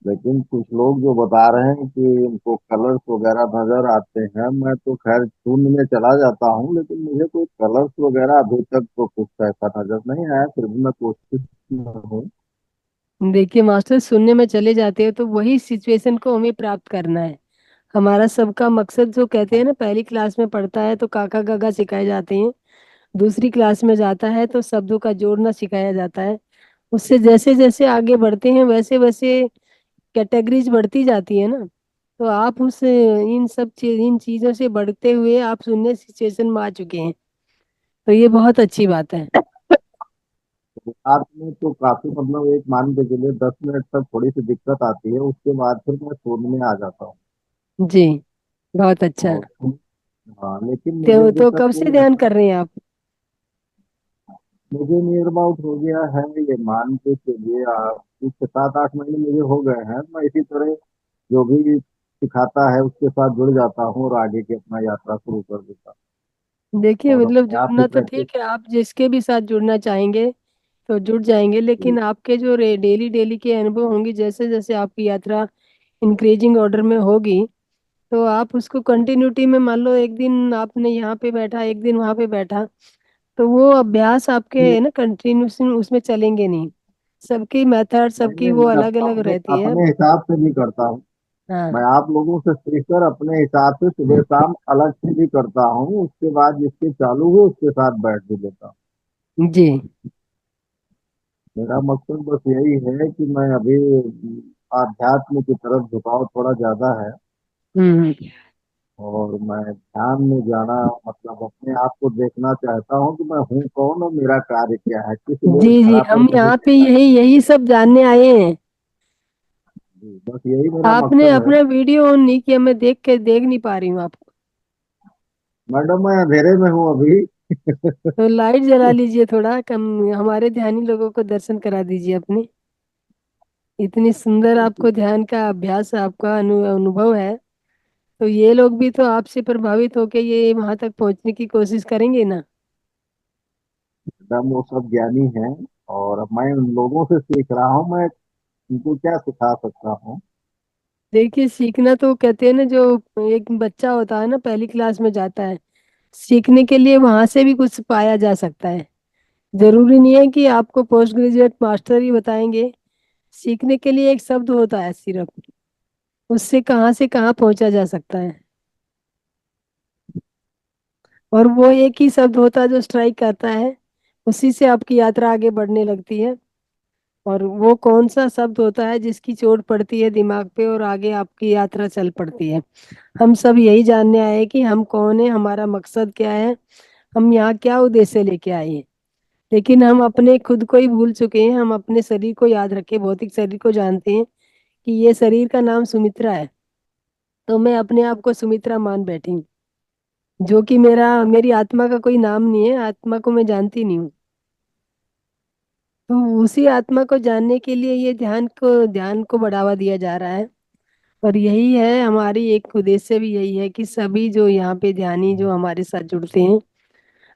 S6: लेकिन कुछ लोग जो बता रहे हैं कि उनको कलर्स वगैरह नजर आते हैं, मैं तो खैर शून्य में चला जाता हूँ, लेकिन मुझे कोई कलर्स वगैरह अभी तक तो कुछ ऐसा नजर नहीं आया। फिर भी मैं कोशिश में हूँ।
S1: देखिए मास्टर, शून्य में चले जाते हो तो वही सिचुएशन को हमें प्राप्त करना है। हमारा सबका मकसद, जो कहते हैं ना, पहली क्लास में पढ़ता है तो काका गगा सिखाए जाते हैं, दूसरी क्लास में जाता है तो शब्दों का जोड़ना सिखाया जाता है। उससे जैसे जैसे आगे बढ़ते हैं वैसे वैसे कैटेगरीज बढ़ती जाती है ना। तो आप उस इन चीजों से बढ़ते हुए आप शून्य सिचुएशन में आ चुके हैं, तो ये बहुत अच्छी बात है।
S6: रात में तो काफी, मतलब एक मान के चलिए 10 मिनट तक थोड़ी सी दिक्कत आती है, उसके बाद फिर मैं शून्य में आ जाता हूँ।
S1: जी, बहुत अच्छा।
S6: और हाँ, लेकिन मुझे अभी
S1: तो
S6: तक
S1: कब से
S6: कोई
S1: ध्यान
S6: ऐसा,
S1: कर रहे हैं आप?
S6: मुझे नियर अबाउट हो गया है, ये मान के चलिए आप, कुछ 7-8 महीने मुझे हो गए हैं। मैं इसी तरह जो भी सिखाता है उसके साथ जुड़ जाता हूँ और आगे की अपना यात्रा शुरू कर देता
S1: देखिए
S6: हूँ, और
S1: मतलब
S6: अपने आप ही
S1: जुड़ना तो
S6: प्रैक्टिस।
S1: ठीक है, आप जिसके भी साथ जुड़ना चाहेंगे तो जुड़ जाएंगे, लेकिन आपके जो डेली डेली के अनुभव होंगे, जैसे जैसे आपकी यात्रा इंक्रीजिंग ऑर्डर में होगी, तो आप उसको कंटिन्यूटी में, मान लो एक दिन आपने यहाँ पे बैठा, एक दिन वहाँ पे बैठा, तो वो अभ्यास आपके है ना कंटिन्यूशन उसमें चलेंगे नहीं। सबकी मेथड,
S6: नहीं
S1: सबकी
S6: नहीं,
S1: वो
S6: मैं
S1: अलग अलग
S6: अपने
S1: रहती है।
S6: अपने हिसाब से भी करता हूँ।
S1: हाँ।
S6: मैं आप लोगों से सीखकर अपने हिसाब से सुबह शाम अलग से भी करता हूँ, उसके बाद जिसके चालू हो उसके साथ बैठ भी लेता हूँ।
S1: जी।
S6: मेरा मकसद बस यही है कि मैं अभी आध्यात्म की तरफ झुकाव थोड़ा ज्यादा है।
S1: हम्म।
S6: और मैं ध्यान में जाना, मतलब अपने आप को देखना चाहता हूँ कि मैं हूँ कौन और मेरा कार्य क्या है, किस लिए
S1: जी
S6: इस
S1: जी,
S6: धरा पर
S1: हम
S6: मुझे
S1: यहाँ पे
S6: भेजा
S1: यही यही सब जानने आए हैं।
S6: है। जी, बस यही मेरा
S1: आपने
S6: मकसद है।
S1: अपना वीडियो ऑन नहीं किया, मैं देख नहीं पा रही हूँ आपको।
S6: मैडम मैं अंधेरे में हूँ अभी।
S1: तो लाइट जला लीजिए थोड़ा कम, हमारे ध्यानी लोगों को दर्शन करा दीजिए अपने। इतनी सुंदर आपको ध्यान का अभ्यास, आपका अनुभव है, तो ये लोग भी तो आपसे प्रभावित होके ये वहां तक पहुंचने की कोशिश करेंगे ना।
S6: मैडम वो सब ज्ञानी हैं, और अब मैं उन लोगों से सीख रहा हूँ, मैं उनको क्या सिखा सकता हूँ।
S1: देखिए, सीखना तो कहते हैं ना, जो एक बच्चा होता है ना, पहली क्लास में जाता है, सीखने के लिए वहां से भी कुछ पाया जा सकता है। जरूरी नहीं है कि आपको पोस्ट ग्रेजुएट मास्टर ही बताएंगे। सीखने के लिए एक शब्द होता है सिर्फ, उससे कहाँ से कहाँ पहुंचा जा सकता है। और वो एक ही शब्द होता है जो स्ट्राइक करता है, उसी से आपकी यात्रा आगे बढ़ने लगती है। और वो कौन सा शब्द होता है जिसकी चोट पड़ती है दिमाग पे और आगे आपकी यात्रा चल पड़ती है। हम सब यही जानने आए हैं कि हम कौन है, हमारा मकसद क्या है, हम यहाँ क्या उद्देश्य लेके आए हैं। लेकिन हम अपने खुद को ही भूल चुके हैं। हम अपने शरीर को याद रखे, भौतिक शरीर को जानते हैं कि ये शरीर का नाम सुमित्रा है। तो मैं अपने आप को सुमित्रा मान बैठी हूँ, जो कि मेरी आत्मा का कोई नाम नहीं है, आत्मा को मैं जानती नहीं हूँ। तो उसी आत्मा को जानने के लिए ये ध्यान को बढ़ावा दिया जा रहा है। और यही है हमारी एक उद्देश्य भी, यही है कि सभी जो यहाँ पे ध्यानी जो हमारे साथ जुड़ते हैं,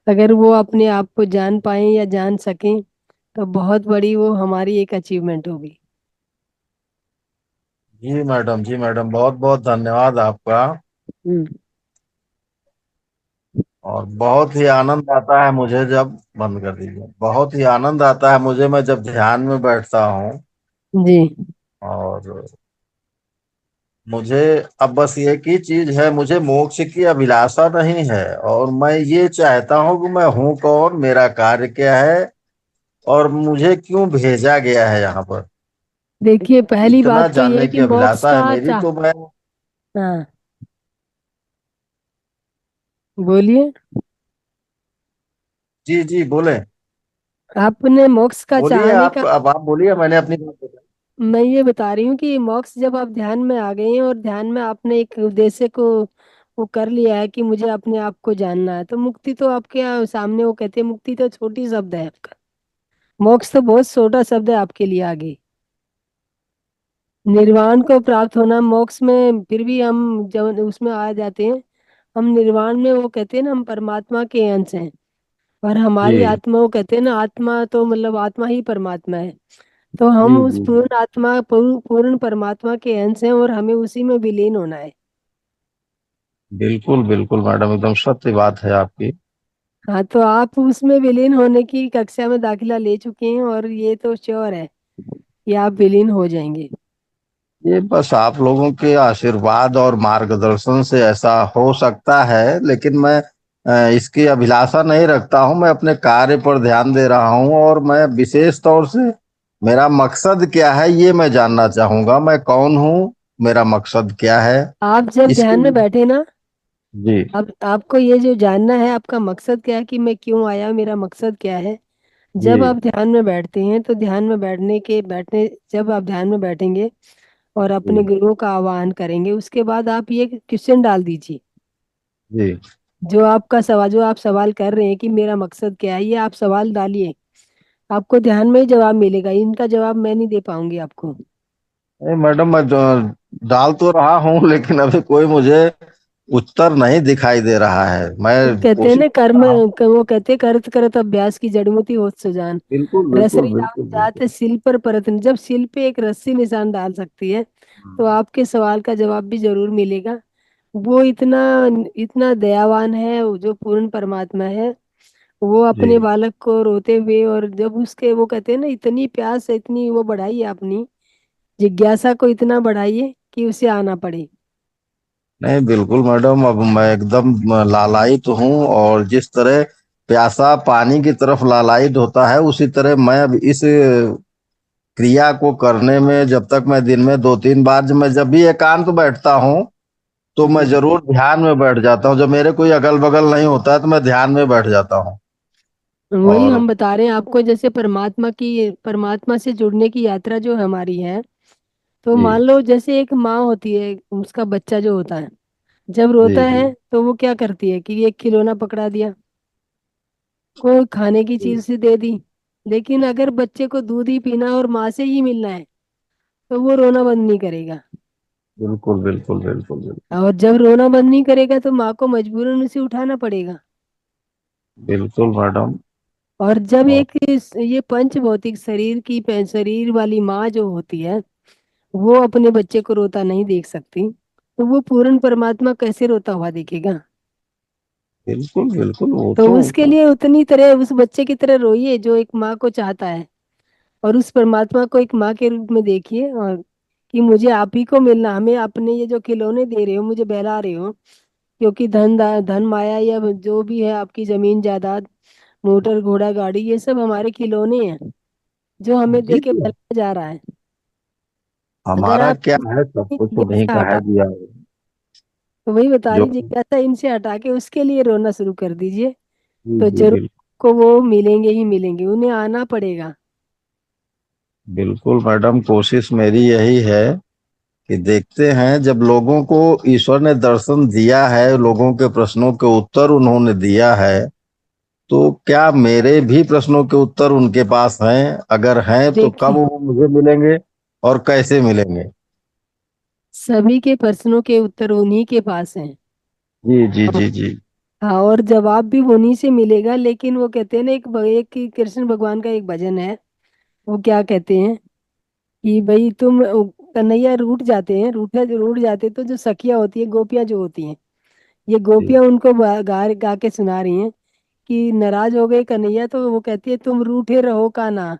S1: अगर वो अपने आप को जान पाए या जान सकें, तो बहुत बड़ी वो हमारी एक अचीवमेंट होगी।
S7: जी मैडम, जी मैडम, बहुत बहुत धन्यवाद आपका।
S1: हम्म।
S7: और बहुत ही आनंद आता है मुझे जब, बंद कर दीजिए, बहुत ही आनंद आता है मुझे, मैं जब ध्यान में बैठता हूँ।
S1: जी।
S7: और मुझे अब बस एक ही चीज है, मुझे मोक्ष की अभिलाषा नहीं है, और मैं ये चाहता हूँ कि मैं हूँ कौन, मेरा कार्य क्या है, और मुझे क्यों भेजा गया है यहाँ पर।
S1: देखिए, पहली
S7: इतना
S1: बात तो ये है
S7: जानने
S1: कि
S7: की
S1: मोक्ष
S7: अभिलाषा है
S1: का
S7: मेरी,
S1: चाह।
S7: तो मैं।
S1: हाँ, बोलिए।
S7: जी जी बोले।
S1: आपने मोक्ष का
S7: बोलिए
S1: चाहने
S7: आप,
S1: का,
S7: अब आप बोलिए, मैंने अपनी बात बताई।
S1: मैं ये बता रही हूँ कि मोक्ष जब आप ध्यान में आ गए हैं और ध्यान में आपने एक उद्देश्य को वो कर लिया है कि मुझे अपने आप को जानना है, तो मुक्ति तो आपके सामने, वो कहते हैं मुक्ति तो छोटी शब्द है आपका, मोक्ष तो बहुत छोटा शब्द है आपके लिए आगे। निर्वाण को प्राप्त होना मोक्ष में, फिर भी हम जब उसमें आ जाते हैं, हम निर्वाण में, वो कहते हैं ना, हम परमात्मा के अंश हैं। और हमारी
S7: जी
S1: आत्मा, वो कहते हैं ना, आत्मा तो मतलब आत्मा ही परमात्मा है। तो
S7: जी
S1: हम उस
S7: जी जी।
S1: पूर्ण आत्मा, पूर्ण परमात्मा के अंश हैं, और हमें उसी में विलीन होना है।
S7: बिल्कुल बिल्कुल मैडम, एकदम सत्य बात है आपकी।
S1: हाँ, तो आप उसमें विलीन होने की कक्षा में दाखिला ले चुके हैं, और ये तो श्योर है कि आप विलीन हो जाएंगे।
S7: ये बस आप लोगों के आशीर्वाद और मार्गदर्शन से ऐसा हो सकता है, लेकिन मैं इसकी अभिलाषा नहीं रखता हूं। मैं अपने कार्य पर ध्यान दे रहा हूं, और मैं विशेष तौर से मेरा मकसद क्या है ये मैं जानना चाहूंगा। मैं कौन हूं, मेरा मकसद क्या है,
S1: आप जब
S7: इसके
S1: ध्यान में
S7: लिए।
S1: बैठे ना,
S7: जी
S1: अब आपको ये जो जानना है आपका मकसद क्या है, कि मैं क्यों आया, मेरा मकसद क्या है। जब
S7: जी
S1: आप ध्यान में बैठते हैं तो ध्यान में बैठने जब आप ध्यान में बैठेंगे और अपने
S7: जी
S1: गुरुओं का आह्वान करेंगे, उसके बाद आप ये क्वेश्चन डाल दीजिए।
S7: जी।
S1: जो आप सवाल कर रहे हैं कि मेरा मकसद क्या है, ये आप सवाल डालिए। आपको ध्यान में ही जवाब मिलेगा, इनका जवाब मैं नहीं दे पाऊंगी आपको।
S7: मैडम मैं डाल तो रहा हूं, लेकिन अभी कोई मुझे उत्तर नहीं दिखाई दे रहा है।
S1: वो
S7: मैं
S1: कहते हैं
S7: कोशिश
S1: ना,
S7: कर रहा हूँ।
S1: वो कहते हैं, करत करत अभ्यास की जड़मुती होत सुजान।
S7: बिल्कुल
S1: रसरी
S7: बिल्कुल
S1: राम
S7: बिल्कुल बिल्कुल।
S1: जात शिल पर परत, जब शिल पे एक रस्सी निशान डाल सकती है, तो आपके सवाल का जवाब भी जरूर मिलेगा। वो इतना इतना दयावान है, वो जो पूर्ण परमात्मा है, वो अपने
S7: जी
S1: बालक को रोते हुए, और जब उसके, वो कहते हैं ना, इतनी प्यास है, इतनी वो बढ़ाइए अपनी जिज्ञासा को, इतना बढ़ाइए कि उसे आना पड़े।
S7: नहीं, बिल्कुल मैडम, अब मैं एकदम लालायित हूँ। और जिस तरह प्यासा पानी की तरफ लालायित होता है, उसी तरह मैं अब इस क्रिया को करने में, जब तक मैं दिन में 2-3 बार, जब मैं जब भी एकांत बैठता हूँ तो मैं जरूर ध्यान में बैठ जाता हूँ। जब मेरे कोई अगल बगल नहीं होता है तो मैं ध्यान में बैठ जाता हूँ।
S1: वही
S7: और
S1: हम बता रहे हैं आपको, जैसे परमात्मा से जुड़ने की यात्रा जो हमारी है, तो मान
S7: जी
S1: लो जैसे एक माँ होती है, उसका बच्चा जो होता है जब
S7: जी
S1: रोता
S7: जी
S1: है तो वो क्या करती है कि एक खिलौना पकड़ा दिया, कोई खाने की
S7: जी,
S1: चीज से दे दी। लेकिन अगर बच्चे को दूध ही पीना और माँ से ही मिलना है तो वो रोना बंद नहीं करेगा।
S7: बिल्कुल बिल्कुल बिल्कुल बिल्कुल।
S1: और जब रोना बंद नहीं करेगा तो माँ को मजबूरन उसे उठाना पड़ेगा।
S7: बिल्कुल मैडम।
S1: और जब
S7: और
S1: ये पंच भौतिक शरीर वाली माँ जो होती है, वो अपने बच्चे को रोता नहीं देख सकती, तो वो पूर्ण परमात्मा कैसे रोता हुआ देखेगा।
S7: बिल्कुल बिल्कुल, वो
S1: तो
S7: तो
S1: उसके लिए उतनी तरह उस बच्चे की तरह रोइए जो एक माँ को चाहता है, और उस परमात्मा को एक माँ के रूप में देखिए, और कि मुझे आप ही को मिलना, हमें अपने ये जो खिलौने दे रहे हो, मुझे बहला रहे हो, क्योंकि धन माया या जो भी है आपकी जमीन जायदाद, मोटर घोड़ा गाड़ी, ये सब हमारे खिलौने हैं जो हमें
S7: जी
S1: देके
S7: जी,
S1: बहला जा रहा है। अगर
S7: हमारा
S1: आप
S7: क्या है, सब कुछ उन्हीं
S1: जिज्ञासा
S7: का
S1: हटा,
S7: है दिया हुआ।
S1: तो वही बता
S7: जो
S1: रही जिज्ञासा इनसे हटा के उसके लिए रोना शुरू कर दीजिए।
S7: जी
S1: तो
S7: जी
S1: जरूर
S7: बिल्कुल।
S1: को वो मिलेंगे ही मिलेंगे, उन्हें आना पड़ेगा।
S7: बिल्कुल मैडम, कोशिश मेरी यही है कि देखते हैं, जब लोगों को ईश्वर ने दर्शन दिया है, लोगों के प्रश्नों के उत्तर उन्होंने दिया है, तो क्या मेरे भी प्रश्नों के उत्तर उनके पास हैं? अगर हैं तो कब
S1: देखिए,
S7: वो मुझे मिलेंगे और कैसे मिलेंगे?
S1: सभी के प्रश्नों के उत्तर उन्हीं के पास हैं।
S7: जी जी जी जी
S1: हाँ, और जवाब भी उन्हीं से मिलेगा। लेकिन वो कहते हैं ना, एक कृष्ण भगवान का एक भजन है, वो क्या कहते हैं कि भाई कन्हैया रूठ जाते तो जो सखियां होती है, गोपियां जो होती हैं, ये
S7: जी
S1: गोपियां उनको गा के सुना रही हैं कि नाराज हो गए कन्हैया, तो वो कहती है तुम रूठे रहो का ना,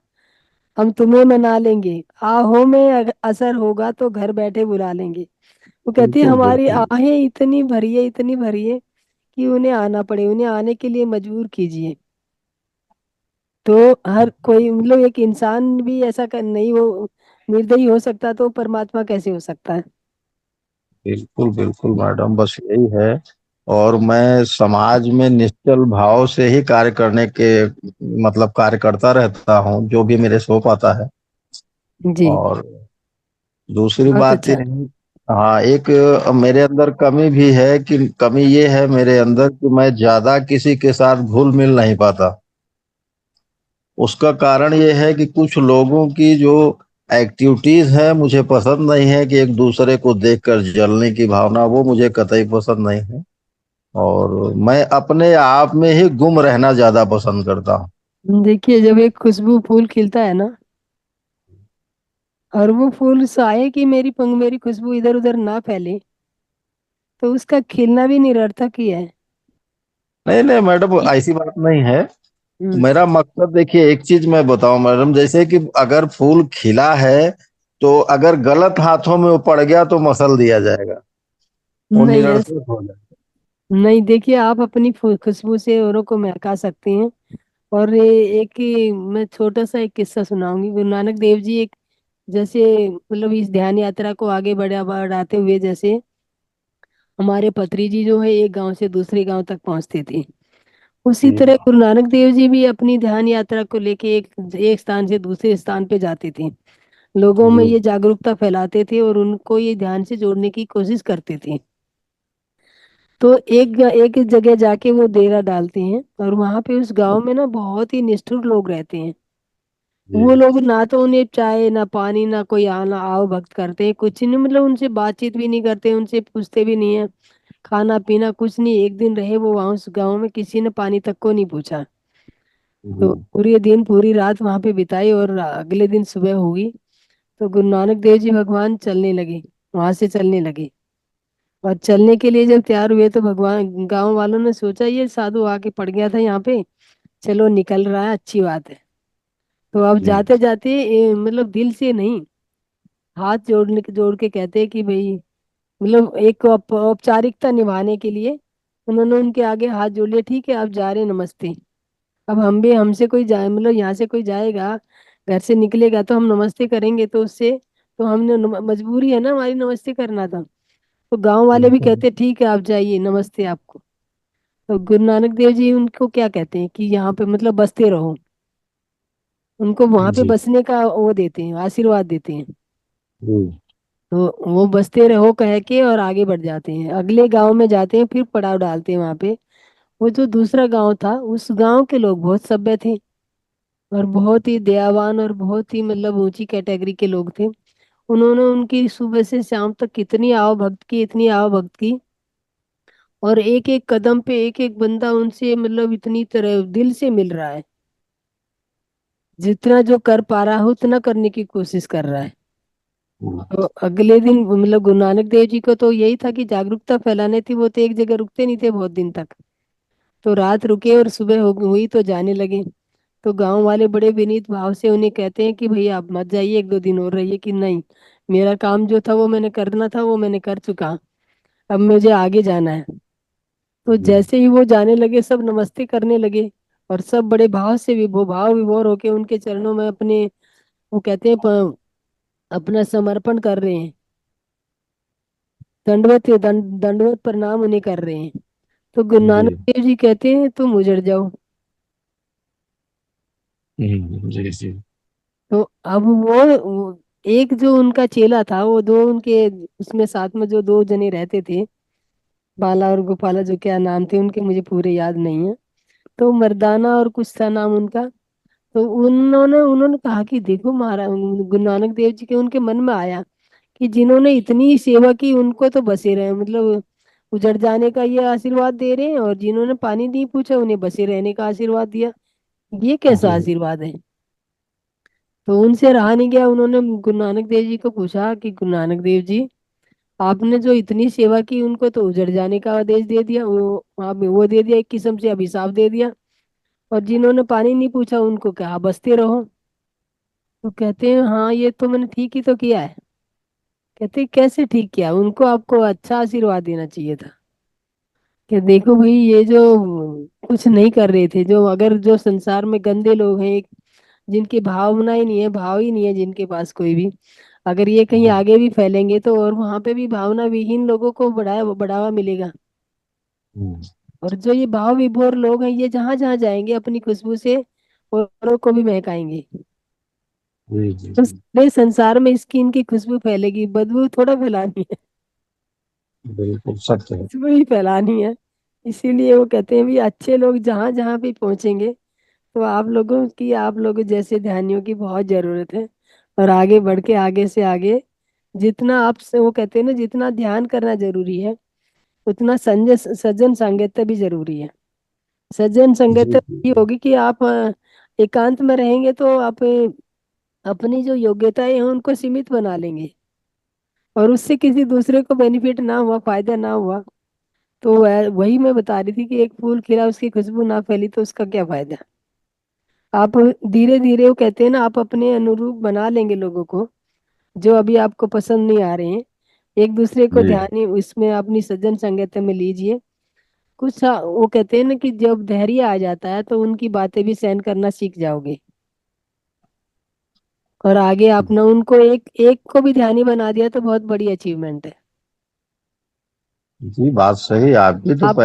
S1: हम तुम्हें मना लेंगे, आहों में असर होगा तो घर बैठे बुला लेंगे। वो कहती है
S7: बिल्कुल
S1: हमारी
S7: बिल्कुल
S1: आहें इतनी भरी है कि उन्हें आना पड़े, उन्हें आने के लिए मजबूर कीजिए। तो हर कोई, मतलब एक इंसान भी ऐसा नहीं हो, निर्दयी हो सकता, तो परमात्मा कैसे हो सकता है।
S7: बिल्कुल बिल्कुल मैडम, बस यही है। और मैं समाज में निश्चल भाव से ही कार्य करने के, मतलब कार्य करता रहता हूँ जो भी मेरे सो पाता है।
S1: जी,
S7: और दूसरी
S1: बहुत
S7: बात ये
S1: अच्छा।
S7: नहीं, हाँ, एक मेरे अंदर कमी भी है, कि कमी ये है मेरे अंदर कि मैं ज्यादा किसी के साथ घुल मिल नहीं पाता। उसका कारण ये है कि कुछ लोगों की जो एक्टिविटीज है मुझे पसंद नहीं है, कि एक दूसरे को देखकर जलने की भावना, वो मुझे कतई पसंद नहीं है। और मैं अपने आप में ही गुम रहना ज्यादा पसंद करता हूँ।
S1: देखिए, जब एक खुशबू फूल खिलता है ना, और वो फूल चाहे कि मेरी खुशबू इधर उधर ना फैले, तो उसका खिलना भी निरर्थक ही है।
S7: नहीं नहीं मैडम, ऐसी बात नहीं है।
S1: हम्म,
S7: मेरा मकसद देखिए, एक चीज मैं बताऊं मैडम, जैसे कि अगर फूल खिला है तो अगर गलत हाथों में वो पड़ गया तो मसल दिया जाएगा, वो
S1: नहीं ऐसा
S7: निरर्थक हो जाएगा।
S1: नहीं। देखिए, आप अपनी खुशबू से औरों को महका सकते हैं। और मैं छोटा सा एक किस्सा सुनाऊंगी। गुरु नानक देव जी एक, जैसे मतलब इस ध्यान यात्रा को आगे बढ़ाते हुए, जैसे हमारे पत्री जी जो है एक गांव से दूसरे गांव तक पहुंचते थे, उसी
S7: जी
S1: तरह गुरु नानक देव जी भी अपनी ध्यान यात्रा को लेके एक स्थान से दूसरे स्थान पे जाते थे, लोगों में
S7: जी
S1: ये जागरूकता फैलाते थे और उनको ये ध्यान से जोड़ने की कोशिश करते थे। तो एक जगह जाके वो डेरा डालते हैं, और वहां पे उस गांव में ना बहुत ही निष्ठुर लोग रहते हैं। वो
S7: जी
S1: लोग ना तो उन्हें चाय ना पानी ना कोई आना आओ भक्त करते हैं, कुछ नहीं, मतलब उनसे बातचीत भी नहीं करते, उनसे पूछते भी नहीं है, खाना पीना कुछ नहीं। एक दिन रहे वो वहां उस गांव में, किसी ने पानी तक को नहीं पूछा।
S7: जी
S1: तो पूरे दिन पूरी रात वहां पे बिताई, और अगले दिन सुबह होगी तो गुरु नानक देव जी भगवान चलने लगे, वहां से चलने लगे। और चलने के लिए जब तैयार हुए तो भगवान, गांव वालों ने सोचा ये साधु आके पड़ गया था यहाँ पे, चलो निकल रहा है, अच्छी बात है। तो अब
S7: जी
S1: जाते जाते मतलब दिल से नहीं, हाथ जोड़ के कहते हैं कि भाई, मतलब एक औपचारिकता निभाने के लिए उन्होंने उनके आगे हाथ जोड़ लिया, ठीक है आप जा रहे हैं, नमस्ते। अब हम भी, हमसे कोई जाए, मतलब यहाँ से कोई जाएगा, घर से निकलेगा तो हम नमस्ते करेंगे, तो उससे तो हमने मजबूरी है ना हमारी नमस्ते करना था। तो गांव वाले भी
S7: बिल्कुल।
S1: कहते ठीक है आप जाइए, नमस्ते आपको। तो गुरु नानक देव जी उनको क्या कहते हैं कि यहाँ पे मतलब बसते रहो, उनको वहां पे
S7: जी
S1: बसने का वो देते हैं, आशीर्वाद देते हैं।
S7: जी
S1: तो वो बसते रहो कह के और आगे बढ़ जाते हैं, अगले गांव में जाते हैं, फिर पड़ाव डालते हैं वहां पे। वो जो दूसरा गांव था, उस गांव के लोग बहुत सभ्य थे और बहुत ही दयावान और बहुत ही मतलब ऊंची कैटेगरी के लोग थे। उन्होंने उनकी सुबह से शाम तक कितनी आवभक्त की, इतनी आवभक्त की, और एक एक कदम पे एक एक बंदा उनसे मतलब इतनी तरह दिल से मिल रहा है, जितना जो कर पा रहा है उतना करने की कोशिश कर रहा है। तो अगले दिन मतलब गुरु नानक देव जी को तो यही था कि जागरूकता फैलाने थी, वो तो एक जगह रुकते नहीं थे बहुत दिन तक। तो रात रुके और सुबह हो हुई तो जाने लगे। तो गांव वाले बड़े विनीत भाव से उन्हें कहते हैं कि भाई आप मत जाइए, एक दो दिन और रहिए। कि नहीं, मेरा काम जो था वो मैंने करना था, वो मैंने कर चुका, अब मुझे आगे जाना है। तो
S7: जी
S1: जैसे ही वो जाने लगे, सब नमस्ते करने लगे और सब बड़े भाव से भाव विभोर होके उनके चरणों में अपने, वो कहते हैं अपना समर्पण कर रहे हैं, दंडवत प्रणाम उन्हें कर रहे हैं। तो गुरु नानक
S7: जी
S1: देव जी कहते हैं तुम उजड़ जाओ।
S7: जी जी
S1: तो अब वो एक जो उनका चेला था, वो दो उनके उसमें साथ में जो दो जने रहते थे, बाला और गोपाला, जो क्या नाम थे उनके मुझे पूरे याद नहीं है। तो मर्दाना और कुछ था नाम उनका। तो उन्होंने उन्होंने कहा कि देखो महाराज, गुरु नानक देव जी के उनके मन में आया कि जिन्होंने इतनी सेवा की उनको तो बसे रहे, मतलब उजड़ जाने का ये आशीर्वाद दे रहे हैं, और जिन्होंने पानी नहीं पूछा उन्हें बसे रहने का आशीर्वाद दिया, ये कैसा
S7: जी
S1: आशीर्वाद है। तो उनसे रहा नहीं गया, उन्होंने गुरु नानक देव जी को पूछा कि गुरु नानक देव जी, आपने जो इतनी सेवा की उनको तो उजड़ जाने का आदेश दे दिया, वो दे दिया, एक किस्म से अभिशाप दे दिया, और जिन्होंने पानी नहीं पूछा उनको कहा बसते रहो। तो कहते हैं हाँ ये तो मैंने ठीक ही तो किया है। कहते कैसे ठीक किया, उनको आपको अच्छा आशीर्वाद देना चाहिए था कि देखो भाई ये जो कुछ नहीं कर रहे थे, जो अगर जो संसार में गंदे लोग हैं, जिनकी भावना ही नहीं है, भाव ही नहीं है जिनके पास कोई भी, अगर ये कहीं
S7: जी
S1: आगे भी फैलेंगे तो और वहां पे भी भावना विहीन लोगों को बढ़ावा मिलेगा। और जो ये भाव विभोर लोग हैं, ये जहां जहां जाएंगे अपनी खुशबू से औरों को भी महकाएंगे।
S7: जी जी
S1: तो
S7: जी
S1: सारे संसार में इसकी इनकी खुशबू फैलेगी, बदबू थोड़ा फैलानी है,
S7: बिल्कुल सत्य है।
S1: खुशबू ही फैलानी है। इसीलिए वो कहते हैं भी अच्छे लोग जहां जहां भी पहुंचेंगे, तो आप लोगों की, आप लोगों जैसे ध्यानियों की बहुत जरूरत है। और आगे बढ़ के आगे से आगे, जितना आप से वो कहते हैं ना, जितना ध्यान करना जरूरी है, उतना संजय सज्जन संगत भी जरूरी है। सज्जन
S7: जी
S1: संगत
S7: जी
S1: ये होगी कि आप एकांत में रहेंगे तो आप अपनी जो योग्यताएं हैं उनको सीमित बना लेंगे, और उससे किसी दूसरे को बेनिफिट ना हुआ, फायदा ना हुआ, तो वही मैं बता रही थी कि एक फूल खिला उसकी खुशबू ना फैली तो उसका क्या फायदा। आप धीरे धीरे, वो कहते हैं ना, आप अपने अनुरूप बना लेंगे लोगों को, जो अभी आपको पसंद नहीं आ रहे हैं। एक दूसरे को
S7: जी
S1: ध्यान इसमें अपनी सज्जन संगत में लीजिए। कुछ वो कहते हैं ना कि जब धैर्य आ जाता है तो उनकी बातें भी सहन करना सीख जाओगे, और आगे आपने उनको एक एक को भी ध्यानी बना दिया तो बहुत बड़ी अचीवमेंट है।
S7: जी बात सही है आपकी। तो
S1: आप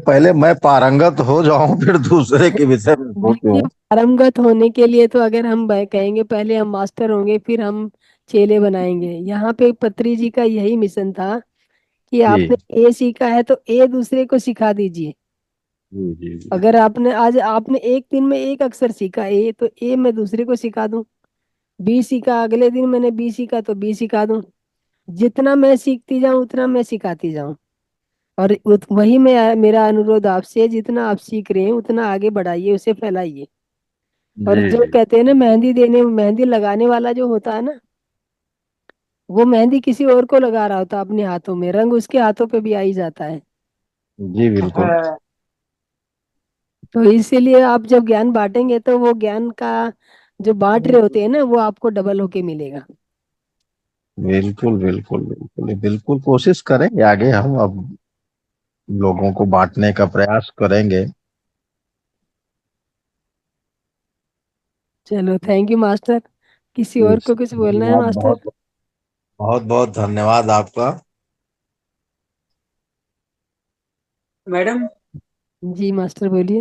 S7: पहले मैं पारंगत हो जाऊं, फिर दूसरे के विषय में
S1: देखिए,
S7: सोचूं।
S1: पारंगत होने के लिए तो अगर हम कहेंगे पहले हम मास्टर होंगे फिर हम चेले बनाएंगे, यहाँ पे पत्री जी का यही मिशन था कि
S7: जी
S1: आपने ए सीखा है तो ए दूसरे को सिखा दीजिए।
S7: जी जी जी
S1: अगर आपने आज आपने एक दिन में एक अक्षर सीखा ए, तो ए मैं दूसरे को सिखा दूं। बी सीखा, अगले दिन मैंने बी सीखा तो बी सिखा दूं। जितना मैं सीखती जाऊं उतना मैं सिखाती जाऊं। और वही मैं, मेरा अनुरोध आपसे है, जितना आप सीख रहे हैं उतना आगे बढ़ाइए, उसे फैलाइए। और
S7: जी
S1: जो
S7: जी
S1: कहते हैं ना, मेहंदी लगाने वाला जो होता है ना, वो मेहंदी किसी और को लगा रहा होता है अपने हाथों में, रंग उसके हाथों पे भी आ ही जाता है।
S7: जी बिल्कुल।
S1: तो इसीलिए आप जब ज्ञान बांटेंगे तो वो ज्ञान का जो बांट रहे होते हैं ना, वो आपको डबल होके मिलेगा।
S7: बिल्कुल बिल्कुल बिल्कुल बिल्कुल कोशिश करेंगे आगे हम अब लोगों को बांटने का प्रयास करेंगे।
S1: चलो थैंक यू मास्टर। किसी और को कुछ बोलना है
S7: धन्यवाद,
S1: मास्टर?
S7: बहुत बहुत बहुत धन्यवाद आपका।
S8: मैडम,
S1: जी मास्टर बोलिए।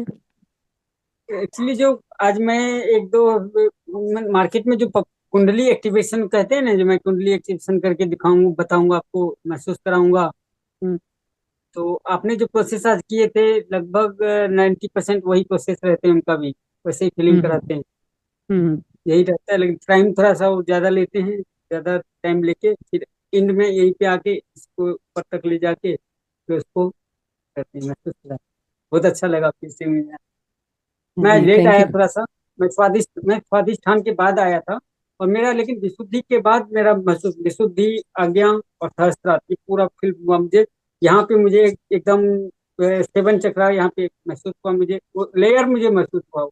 S8: एक्चुअली जो आज मैं एक दो मार्केट में जो कुंडली एक्टिवेशन कहते हैं ना, जो मैं कुंडली एक्टिवेशन करके दिखाऊंगा, बताऊंगा आपको, महसूस कराऊंगा। तो आपने जो प्रोसेस आज किए थे, लगभग 90% वही प्रोसेस रहते हैं उनका भी, वैसे ही फीलिंग
S1: हम्म
S8: कराते हैं।
S1: हम्म
S8: यही रहता है, लेकिन टाइम थोड़ा सा वो ज्यादा लेते हैं, ज्यादा टाइम लेके फिर एंड में यहीं पे आके इसको ऊपर तक ले जाके फिर उसको करते हैं, महसूस करा। बहुत अच्छा लगा फिर से मिलना। मैं
S1: जी
S8: लेट
S1: थैंक
S8: आया
S1: यू।
S8: थोड़ा सा। मैं स्वादिष्ठान के बाद आया था। और मेरा लेकिन विशुद्धि के बाद मेरा महसूस, विशुद्धि, आज्ञा और सहस्त्रार्थ, ये पूरा फील हुआ मुझे। यहाँ पे मुझे एकदम सेवन चक्रा यहाँ पे महसूस हुआ मुझे, वो लेयर मुझे महसूस हुआ।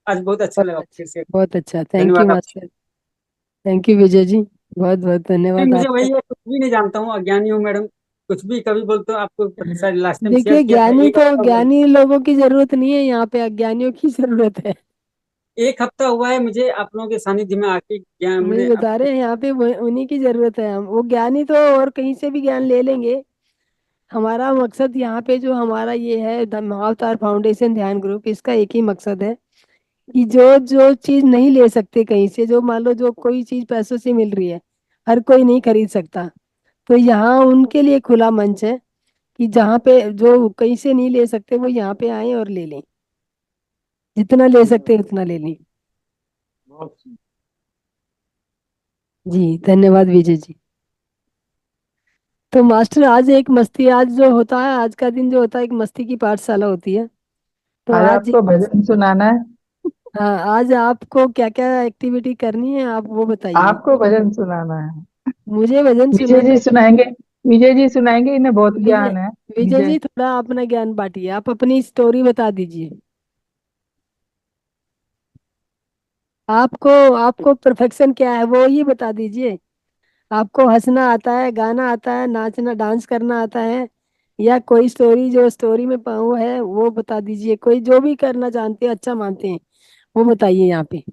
S8: आज बहुत अच्छा
S1: बहुत
S8: लगा
S1: अच्छा,
S8: फिर से।
S1: बहुत अच्छा, थैंक यू
S8: धन्यवाद आपका।
S1: Master. Thank you Vijay ji, बहुत बहुत
S8: नहीं,
S1: धन्यवाद
S8: मुझे
S1: आपका।
S8: वही है, कुछ भी नहीं जानता हूँ, अज्ञानी हूँ मैडम। कुछ भी कभी बोलते हो, आपको शायद लास्ट टाइम शेयर
S1: देखिए
S8: किया था,
S1: ज्ञानी तो ज्ञानी लोगों की जरूरत नहीं है, यहाँ पे अज्ञानियों की जरूरत है।
S8: एक हफ्ता हुआ है मुझे आप लोगों के सानिध्य में आके, ज्ञान
S1: वही
S8: मैंने
S1: बता रहे हैं, यहाँ पे उन्हीं की जरूरत है। हम वो ज्ञानी तो और कहीं से भी ज्ञान ले लेंगे। हमारा मकसद यहाँ पे जो हमारा ये है द महाअवतार फाउंडेशन ध्यान ग्रुप, इसका एक ही मकसद है कि जो जो चीज नहीं ले सकते कहीं से, जो मान लो जो कोई चीज पैसों से मिल रही है, हर कोई नहीं खरीद सकता, तो यहाँ उनके लिए खुला मंच है कि जहाँ पे जो कहीं से नहीं ले सकते वो यहाँ पे आए और ले लें, जितना ले सकते हैं उतना ले लें। जी धन्यवाद विजय जी। तो मास्टर आज एक मस्ती, आज जो होता है, आज का दिन जो होता है एक मस्ती की पाठशाला होती है। तो
S4: आज
S1: आज,
S4: आपको भजन सुनाना है।
S1: हाँ आज आपको क्या क्या एक्टिविटी करनी है आप वो बताइए।
S4: आपको भजन सुनाना है।
S1: मुझे भजन
S4: विजय
S1: सुनाना
S4: जी
S1: है?
S4: सुनाएंगे। विजय जी सुनाएंगे, इन्हें बहुत
S1: विजय,
S4: ज्ञान है।
S1: विजय
S4: विजय।
S1: जी थोड़ा अपना ज्ञान बांटिए, आप अपनी स्टोरी बता दीजिए। आपको आपको परफेक्शन क्या है वो ये बता दीजिए। आपको हंसना आता है, गाना आता है, नाचना डांस करना आता है, या कोई स्टोरी जो स्टोरी में वो है वो बता दीजिए। कोई जो भी करना जानते हैं, अच्छा मानते हैं, वो बताइए यहाँ पे।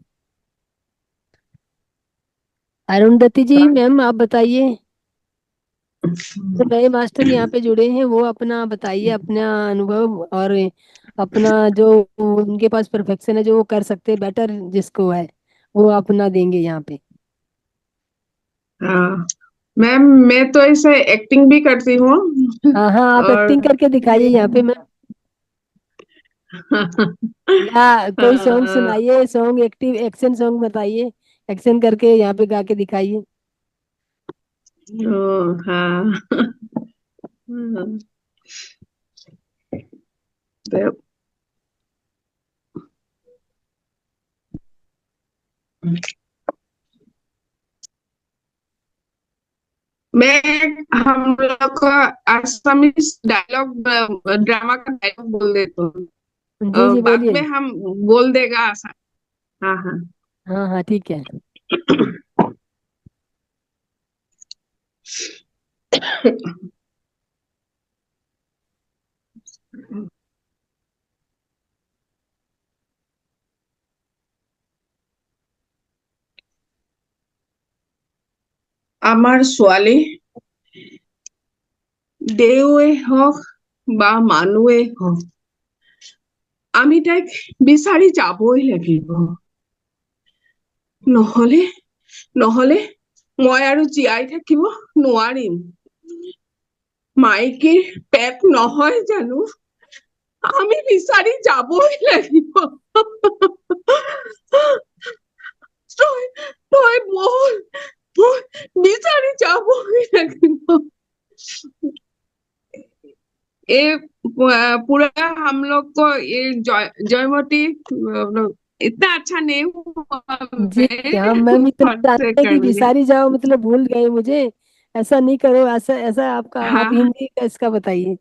S1: अरुंधति जी मैम आप बताइए। जो नए मास्टर यहाँ पे जुड़े हैं वो अपना बताइए, अपना अनुभव, और अपना जो उनके पास परफेक्शन है जो वो कर सकते हैं बेटर जिसको है, वो अपना देंगे यहाँ पे।
S2: हाँ मैम, मैं तो ऐसे एक्टिंग भी करती हूँ।
S1: हाँ हाँ, आप
S2: और
S1: एक्टिंग करके दिखाइए यहाँ पे मैम, या कोई सॉन्ग सुनाइए, सॉन्ग एक्टिव एक्शन सॉन्ग बताइए, एक्शन करके यहाँ पे गा के दिखाइए।
S2: हाँ। तो मैं हम लोग का असमीज डायलॉग, ड्रामा का डायलॉग बोल देता हूँ।
S1: जी जी
S2: बाद
S1: बोलिए।
S2: में हम बोल देगा। हाँ हाँ।
S1: हाँ हाँ ठीक है।
S2: আমার ছোৱালী দেউৱে হওক বা মানুহে হওক, আমি তাইক বিচাৰি যাবই লাগিব। নহলে নহলে মই আৰু জীয়াই থাকিব নোৱাৰিম। মাইকীৰ পেট নহয় জানো, আমি বিচাৰি যাবই লাগিব। তই তই বল, মই বিচাৰি যাবই লাগিব। ये पूरा हम लोग को ये जयमती इतना अच्छा नहीं हुआ।
S1: जी हाँ मैम, इतना
S2: फट से
S1: जानते हैं कि
S2: कर दिया।
S1: बिसारी जाओ मतलब भूल गए मुझे, ऐसा नहीं करो, ऐसा ऐसा आपका, आप
S2: हाँ
S1: हिंदी का इसका बताइए।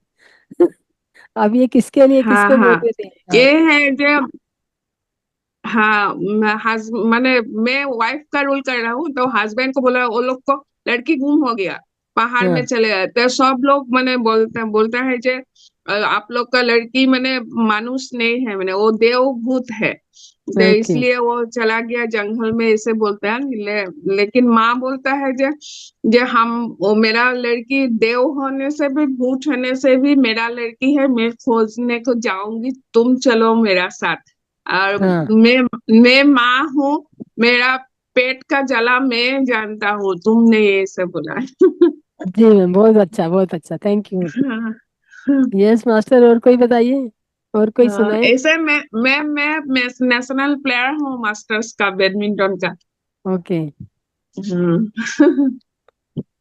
S1: अब ये किसके लिए,
S2: हाँ
S1: किसको बोल
S2: हाँ,
S1: रहे थे? हाँ
S2: ये है जो, हाँ मैंने मैं वाइफ का रोल कर रहा हूँ, तो हस्बैंड को बोला वो लोग को लड़की गुम हो गया, पहाड़ में
S1: हाँ
S2: चले गए, तो सब लोग मैंने बोलता बोलता है जे आप लोग का लड़की मैंने मानुष नहीं है, मैंने वो देवभूत है।
S1: ओके।
S2: इसलिए वो चला गया जंगल में, ऐसे बोलते हैं। लेकिन माँ बोलता है जे जे हम वो मेरा लड़की देव होने से भी, भूत होने से भी मेरा लड़की है, मैं खोजने को जाऊंगी, तुम चलो मेरा साथ। और
S1: हाँ
S2: मैं माँ हूँ, मेरा पेट का जला मैं जानता हूँ, तुमने ये सब बोला।
S1: जी मैम, बहुत अच्छा, थैंक यू।
S2: हाँ,
S1: यस मास्टर, और कोई बताइए, और कोई
S2: हाँ,
S1: सुनाए।
S2: ऐसे मैं नेशनल प्लेयर हूँ मास्टर्स का, बैडमिंटन का।
S1: ओके,
S2: हाँ।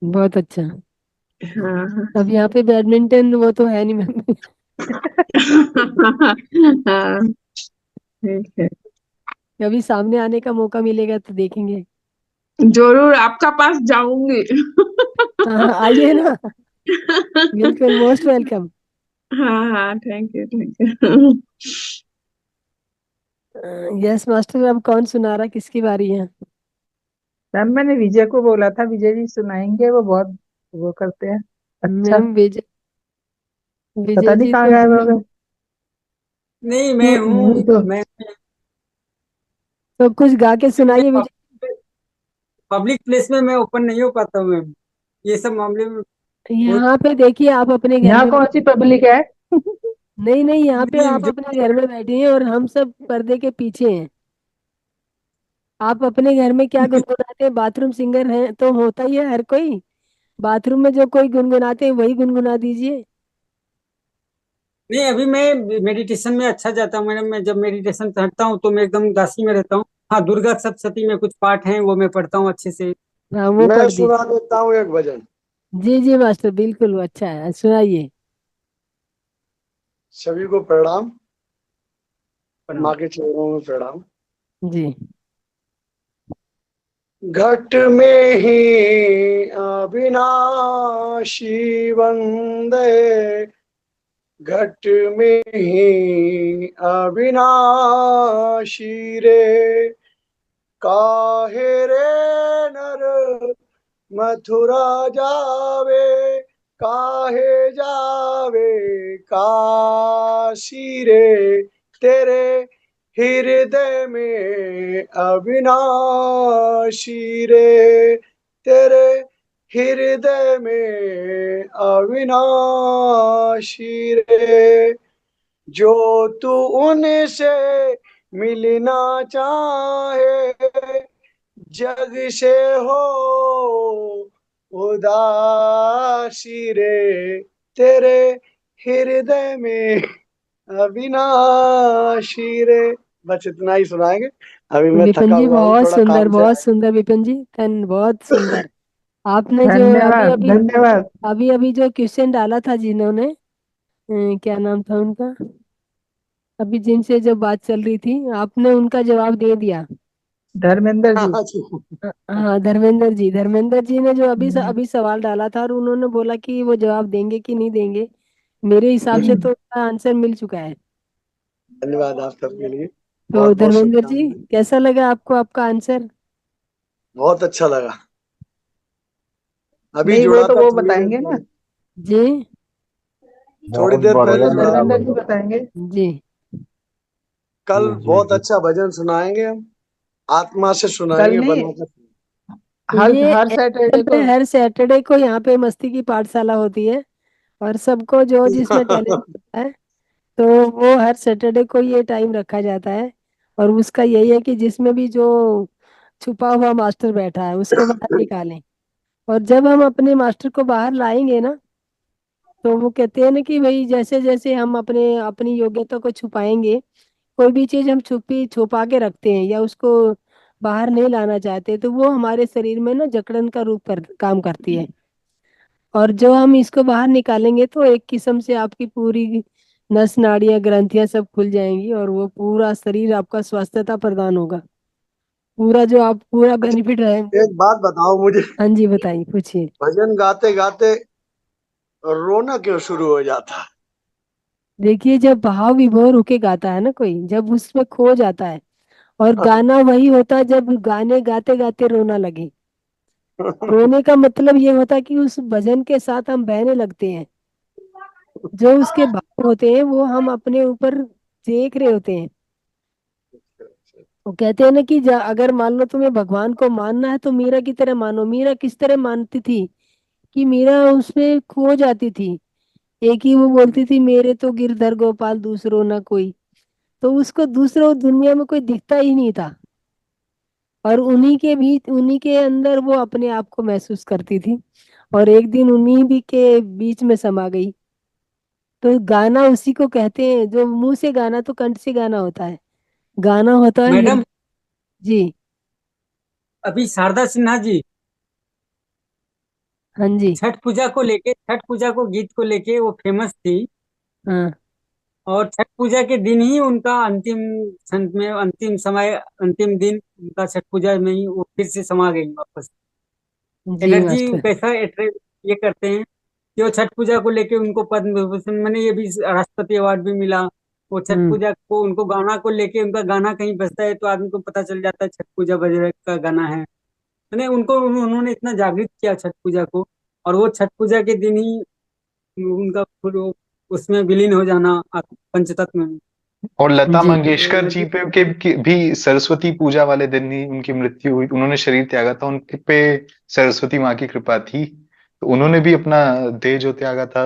S1: बहुत अच्छा।
S2: हाँ।
S1: अब यहाँ पे बैडमिंटन वो तो है नहीं मैम।
S2: हाँ, ठीक है।
S1: कभी सामने आने का मौका मिलेगा तो देखेंगे।
S2: जरूर आपका पास जाऊंगी।
S1: हाँ हाँ, आइए ना, बिल्कुल मोस्ट वेलकम।
S2: हाँ हाँ, thank you thank you.
S1: Yes master, अब कौन सुना रहा, किसकी बारी है।
S4: मैम मैंने विजय को बोला था, विजय जी सुनाएंगे, वो बहुत वो करते हैं। अच्छा।
S1: मैम विजय,
S4: पता
S1: विजय
S4: नहीं
S1: जी
S4: कहाँ
S1: तो
S4: गायब हो गए।
S8: नहीं, मैं
S4: नहीं
S8: हूँ।
S4: तो
S8: मैं
S1: तो कुछ गा के
S8: मैं
S1: सुनाइए विजय।
S8: पब्लिक प्लेस में मैं ओपन नहीं हो पाता हूँ मैम, ये सब मामले में बहुत।
S1: यहाँ पे देखिए, आप अपने घर
S4: यहाँ
S1: में
S4: कौन सी पब्लिक है?
S1: नहीं नहीं, यहाँ पे
S8: नहीं
S1: आप
S8: जो
S1: अपने घर में बैठे हैं और हम सब पर्दे के पीछे हैं। आप अपने घर में क्या गुनगुनाते हैं, बाथरूम सिंगर हैं तो होता ही है हर कोई। बाथरूम में जो कोई गुनगुनाते हैं वही गुनगुना दीजिए।
S8: नहीं, अभी मैं मेडिटेशन में अच्छा जाता हूँ मैडम। मैं जब मेडिटेशन से हटता हूँ तो मैं एकदम उदासी में रहता हूँ। हाँ, दुर्गा सप्तशती में कुछ पाठ हैं, वो मैं पढ़ता हूँ अच्छे से।
S1: हाँ वो
S6: मैं
S1: पढ़
S6: सुना
S1: दीजिए।
S6: देता हूँ एक भजन।
S1: जी जी मास्टर, बिल्कुल, वो अच्छा है, सुनाइए।
S6: सभी को प्रणाम,
S8: प्रणाम।
S6: माँ के चरणों में प्रणाम।
S1: जी।
S6: घट में ही अविनाशी वंदे, घट में ही अविनाशी रे, काहे रे नर मथुरा जावे, काहे जावे काशी रे, तेरे हृदय में अविनाशी रे, तेरे हृदय में अविनाशी रे, जो तू उनसे मिलना चाहे, जग से हो उदासी रे, तेरे हृदय में अविनाशी रे। बस इतना ही सुनाएंगे। अभी मैं
S1: विपिन
S6: थका
S1: जी
S6: हुआ हूँ,
S1: बहुत
S6: थोड़ा
S1: सुंदर,
S6: काम से
S1: बहुत
S6: आया।
S1: सुंदर विपिन जी, बहुत सुंदर। आपने जो अभी
S4: धन्यवाद
S1: अभी
S4: धन्यवाद।
S1: अभी अभी जो क्वेश्चन डाला था जिन्होंने, क्या नाम था उनका, अभी जिनसे जो बात चल रही थी, आपने उनका जवाब दे दिया।
S4: धर्मेंद्र जी।
S6: हाँ जी।
S1: हाँ धर्मेंद्र जी ने जो
S4: हम्म,
S1: अभी सवाल डाला था, और उन्होंने बोला कि वो जवाब देंगे कि नहीं देंगे। मेरे हिसाब से तो उसका आंसर मिल चुका है।
S6: धन्यवाद आप सबके लिए,
S1: तो
S6: बहुत बहुत
S1: धर्मेंद्र जी,
S6: शुभकामनाएं।
S1: कैसा लगा आपको आपका आंसर।
S6: बहुत अच्छा लगा, अभी
S4: नहीं वो
S6: जुड़ा
S4: तो
S6: था
S4: वो
S6: थोड़ी देर
S4: बताएंगे ना,
S6: पहले,
S1: जी
S6: थोड़ी
S7: बहुत
S6: देर पहले
S7: बढ़िया
S6: जुड़ा
S7: लगा
S6: था।
S4: धर्मेंद्र जी
S7: मुझे।
S4: बताएंगे।
S1: जी
S6: कल
S7: जी जी
S6: बहुत
S7: जी।
S6: अच्छा भजन सुनाएंगे हम, आत्मा से
S4: कल
S6: सुनाएंगे
S4: नहीं,
S6: बनाकर।
S1: ये
S4: हर सैटरडे
S1: एक्चुअल
S4: को।
S1: में हर सैटरडे को यहाँ पे मस्ती की पाठशाला होती है, और सबको जो जिसमें टैलेंट होता है, तो वो हर सैटरडे को ये टाइम रखा जाता है। और उसका यही है कि जिसमें भी जो छुपा हुआ मास्टर बैठा है उसको बाहर निकालें। और जब हम अपने मास्टर को बाहर लाएंगे ना, तो वो कहते हैं ना कि भाई जैसे जैसे हम अपनी योग्यता को छुपाएंगे, कोई भी चीज हम छुपा के रखते हैं या उसको बाहर नहीं लाना चाहते, तो वो हमारे शरीर में ना जकड़न का रूप काम करती है। और जो हम इसको बाहर निकालेंगे तो एक किस्म से आपकी पूरी नस नाड़ियां ग्रंथियां सब खुल जाएंगी, और वो पूरा शरीर आपका स्वस्थता प्रदान होगा, पूरा जो आप पूरा
S6: अच्छा,
S1: बेनिफिट रहे।
S6: एक बात बताओ मुझे,
S1: हाँ जी बताइए, पूछिए।
S6: भजन गाते गाते रोना क्यों शुरू हो जाता है?
S1: देखिए, जब भाव विभोर होके गाता है ना कोई, जब उसमें खो जाता है, और गाना वही होता है जब गाने गाते गाते रोना लगे। रोने का मतलब ये होता है कि उस भजन के साथ हम बहने लगते हैं। जो उसके भाव होते हैं वो हम अपने ऊपर देख रहे होते हैं। वो कहते हैं ना कि अगर मान लो तुम्हें भगवान को मानना है तो मीरा की तरह मानो। मीरा किस तरह मानती थी कि मीरा उसमें खो जाती थी। एक ही वो बोलती थी, मेरे तो गिरधर गोपाल दूसरो ना कोई। तो उसको दूसरों दुनिया में कोई दिखता ही नहीं था, और उन्हीं के भी उन्हीं के अंदर वो अपने आप को महसूस करती थी, और एक दिन उन्हीं भी के बीच में समा गई। तो गाना उसी को कहते हैं, जो मुंह से गाना तो कंठ से गाना होता है, गाना होता है
S8: मैडम,
S1: हृदय। जी।
S8: अभी शारदा सिन्हा जी
S1: हाँ जी।
S8: छठ पूजा को गीत को लेके वो फेमस थी।
S1: हाँ
S8: और छठ पूजा के दिन ही उनका अंतिम क्षण में, अंतिम समय, अंतिम दिन उनका छठ पूजा में ही वो फिर से समा गई वापस।
S1: जी
S8: एनर्जी
S1: मास्टर।
S8: कैसा अट्रैक्ट ये करते हैं कि वो छठ पूजा को लेके उनको पद्म विभूषण, मैंने ये भी राष्ट्रपति अवार्ड भी मिला। वो छठ
S1: हम्म।
S8: पूजा को, उनको गाना को लेके, उनका गाना कहीं बजता है तो आदमी को पता चल जाता है छठ पूजा बज रहा का गाना है। मैंने उनको, उन्होंने इतना जागृत किया छठ पूजा को। और वो छठ पूजा के दिन ही उनका फिर वो उसमें विलीन हो जाना पंचतत्व में।
S9: और लता
S1: जी
S9: मंगेशकर जी पे भी सरस्वती पूजा वाले दिन ही उनकी मृत्यु हुई। उन्होंने शरीर त्यागा था, उनके पे सरस्वती माँ की कृपा थी, तो उन्होंने भी अपना देह जो त्यागा था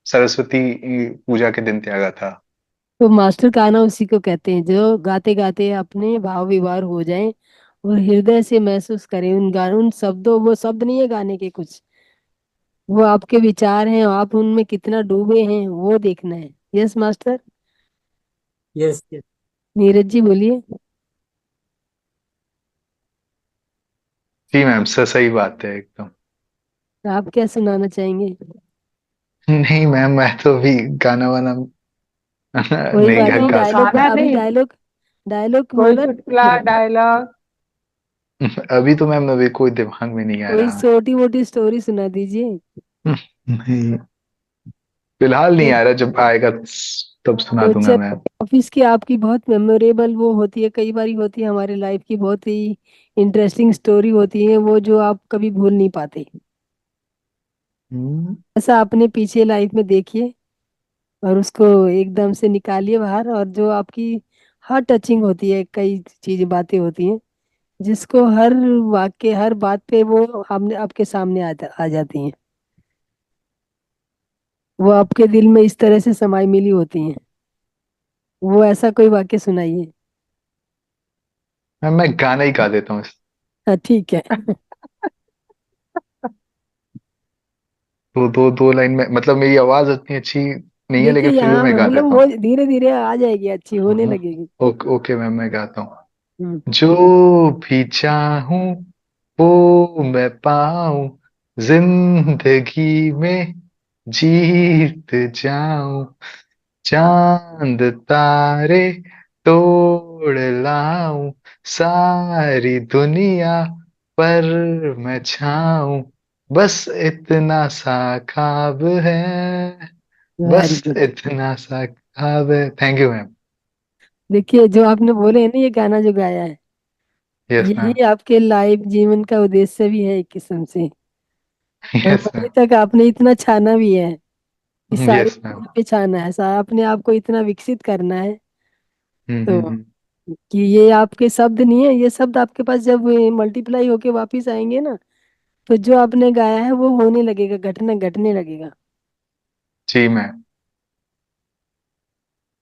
S9: सरस्वती पूजा के दिन त्यागा था।
S1: तो मास्टर गाना उसी को कहते हैं जो गाते गाते अपने भाव विवार हो जाएं और हृदय से महसूस करें उन गानों, उन शब्दों, वो शब्द नहीं है गाने के कुछ, वो आपके विचार हैं, आप उनमें कितना डूबे हैं वो देखना है। Yes master.
S8: Yes, yes.
S1: Neeraj ji बोलिए।
S9: जी मैम, सही बात है एकदम।
S1: आप क्या सुनाना चाहेंगे?
S9: नहीं मैम, मैं तो अभी गाना वाना
S1: कोई
S9: नहीं
S1: बात नहीं, डायलॉग
S4: गाना
S1: अभी
S4: नहीं,
S1: डायलॉग, डायलॉग
S4: कोई
S1: मतलब
S4: चुटकुला डायलॉग।
S9: अभी तो मैम अभी कोई दिमाग में नहीं आ
S1: कोई
S9: रहा।
S1: छोटी मोटी स्टोरी सुना दीजिए।
S9: नहीं, फिलहाल नहीं आ रहा, जब आएगा तब सुना
S1: तो
S9: दूंगा मैं।
S1: चल, ऑफिस की आपकी बहुत मेमोरेबल वो होती है, कई बारी होती है हमारे लाइफ की बहुत ही इंटरेस्टिंग स्टोरी होती है, वो जो आप कभी भूल नहीं पाते।
S9: हम्म।
S1: ऐसा अपने पीछे लाइफ में देखिए और उसको एकदम से निकालिए बाहर, और जो आपकी हार्ट टचिंग होती है, कई चीजें बातें होती हैं जिसको हर वाक्य हर बात पे वो हमने आपके सामने आ जाती हैं, वो आपके दिल में इस तरह से समाई मिली होती हैं। वो ऐसा कोई वाक्य सुनाइए।
S9: मैम मैं गाना ही गा देता हूँ।
S1: हाँ ठीक है।
S9: दो लाइन में, मतलब मेरी आवाज उतनी अच्छी नहीं है,
S1: देखिए
S9: लेकिन फिर भी
S1: यहाँ
S9: मैं गा
S1: मतलब
S9: देता
S1: वो
S9: हूँ।
S1: धीरे धीरे आ जाएगी, अच्छी होने
S9: हाँ,
S1: लगेगी।
S9: ओके मैम, मैं गाता हूँ।
S1: हम्म।
S9: जो भी चाहूं वो मैं पाऊं, जिंदगी में जीत जाऊं, चांद तारे तोड़ लाऊं, सारी दुनिया पर मैं छाऊं, बस इतना सा ख्वाब है, बस
S1: वेरी गुड।
S9: इतना सा ख्वाब है। Thank you ma'am.
S1: देखिए जो आपने बोले हैं ना, ये गाना जो गाया है,
S9: यस मैम।
S1: यही आपके लाइफ जीवन का उद्देश्य भी है एक किस्म से। और
S9: यस
S1: अभी
S9: मैम।
S1: तक आपने इतना छाना भी है, इस सारी
S9: यस मैम।
S1: दुनिया पे छाना है, अपने आप को इतना विकसित करना है। तो
S9: हम्म।
S1: कि ये आपके शब्द नहीं है, ये शब्द आपके पास जब मल्टीप्लाई होके वापिस आएंगे ना, तो जो आपने गाया है वो होने लगेगा, घटना घटने लगेगा।
S9: जी मैम।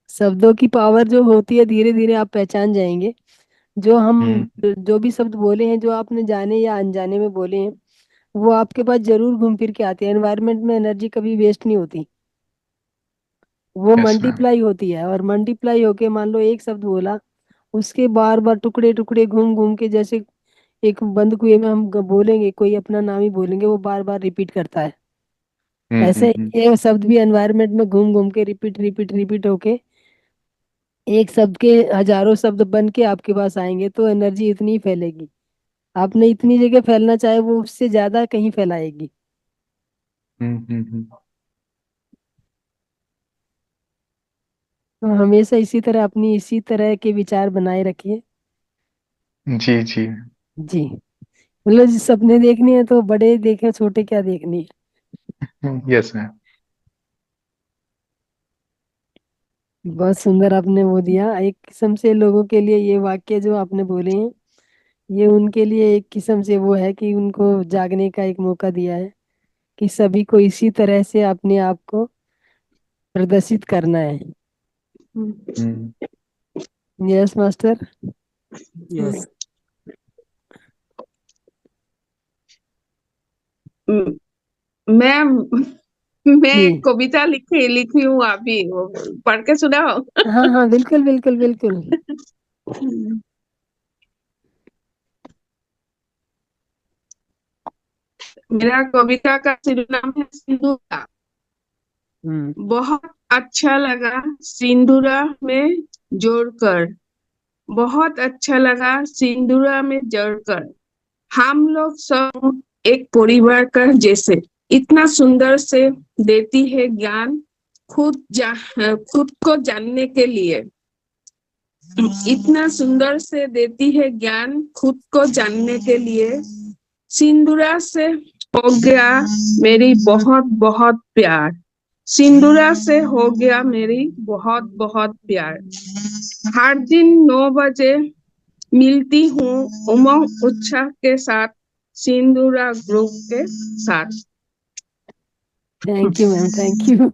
S1: शब्दों की पावर जो होती है धीरे धीरे आप पहचान जाएंगे। जो हम
S9: हम्म।
S1: जो भी शब्द बोले हैं, जो आपने जाने या अनजाने में बोले हैं, वो आपके पास जरूर घूम फिर के आते हैं। एनवायरनमेंट में एनर्जी कभी वेस्ट नहीं होती, वो
S9: यस मैम।
S1: मल्टीप्लाई होती है, और मल्टीप्लाई होके मान लो एक शब्द बोला, उसके बार बार टुकड़े टुकड़े घूम घूम के, जैसे एक बंद कुएं में हम बोलेंगे, कोई अपना नाम ही बोलेंगे, वो बार बार रिपीट करता है। ऐसे
S9: हम्म।
S1: ये शब्द भी एनवायरनमेंट में घूम घूम के रिपीट रिपीट रिपीट होके एक शब्द के हजारों शब्द बन के आपके पास आएंगे, तो एनर्जी इतनी ही फैलेगी। आपने इतनी जगह फैलना चाहे वो उससे ज्यादा कहीं फैलाएगी।
S9: हम्म।
S1: तो हमेशा इसी तरह अपनी इसी तरह के विचार बनाए रखिए।
S9: जी जी।
S1: जी। मतलब सपने देखने हैं तो बड़े देखे, छोटे क्या देखने हैं।
S9: Yes ma'am.
S1: बहुत सुंदर आपने वो दिया एक किस्म से लोगों के लिए ये वाक्य जो आपने बोले हैं ये उनके लिए एक किस्म से वो है कि उनको जागने का एक मौका दिया है कि सभी को इसी तरह से अपने आप को प्रदर्शित करना है।
S9: हम्म।
S1: Yes master.
S8: यस।
S2: म- मैं मैं
S1: जी
S2: एक कविता लिखी लिखी हूँ अभी, वो पढ़ के सुनाओ।
S1: हाँ हाँ बिल्कुल बिल्कुल बिल्कुल।
S2: मेरा कविता का शिरोनाम है सिंदूरा।
S1: हम्म।
S2: बहुत अच्छा लगा सिंदूरा में जोड़कर, बहुत अच्छा लगा सिंदूरा में जोड़कर, हम लोग सब एक परिवार का जैसे, इतना सुंदर से देती है ज्ञान खुद को जानने के लिए, इतना सुंदर से देती है ज्ञान खुद को जानने के लिए, सिंदूरा से हो गया मेरी बहुत बहुत प्यार, सिंदूरा से हो गया मेरी बहुत बहुत प्यार, हर दिन 9 बजे मिलती हूँ उमंग उत्साह के साथ सिंदूरा ग्रुप के साथ।
S1: Thank you ma'am thank you.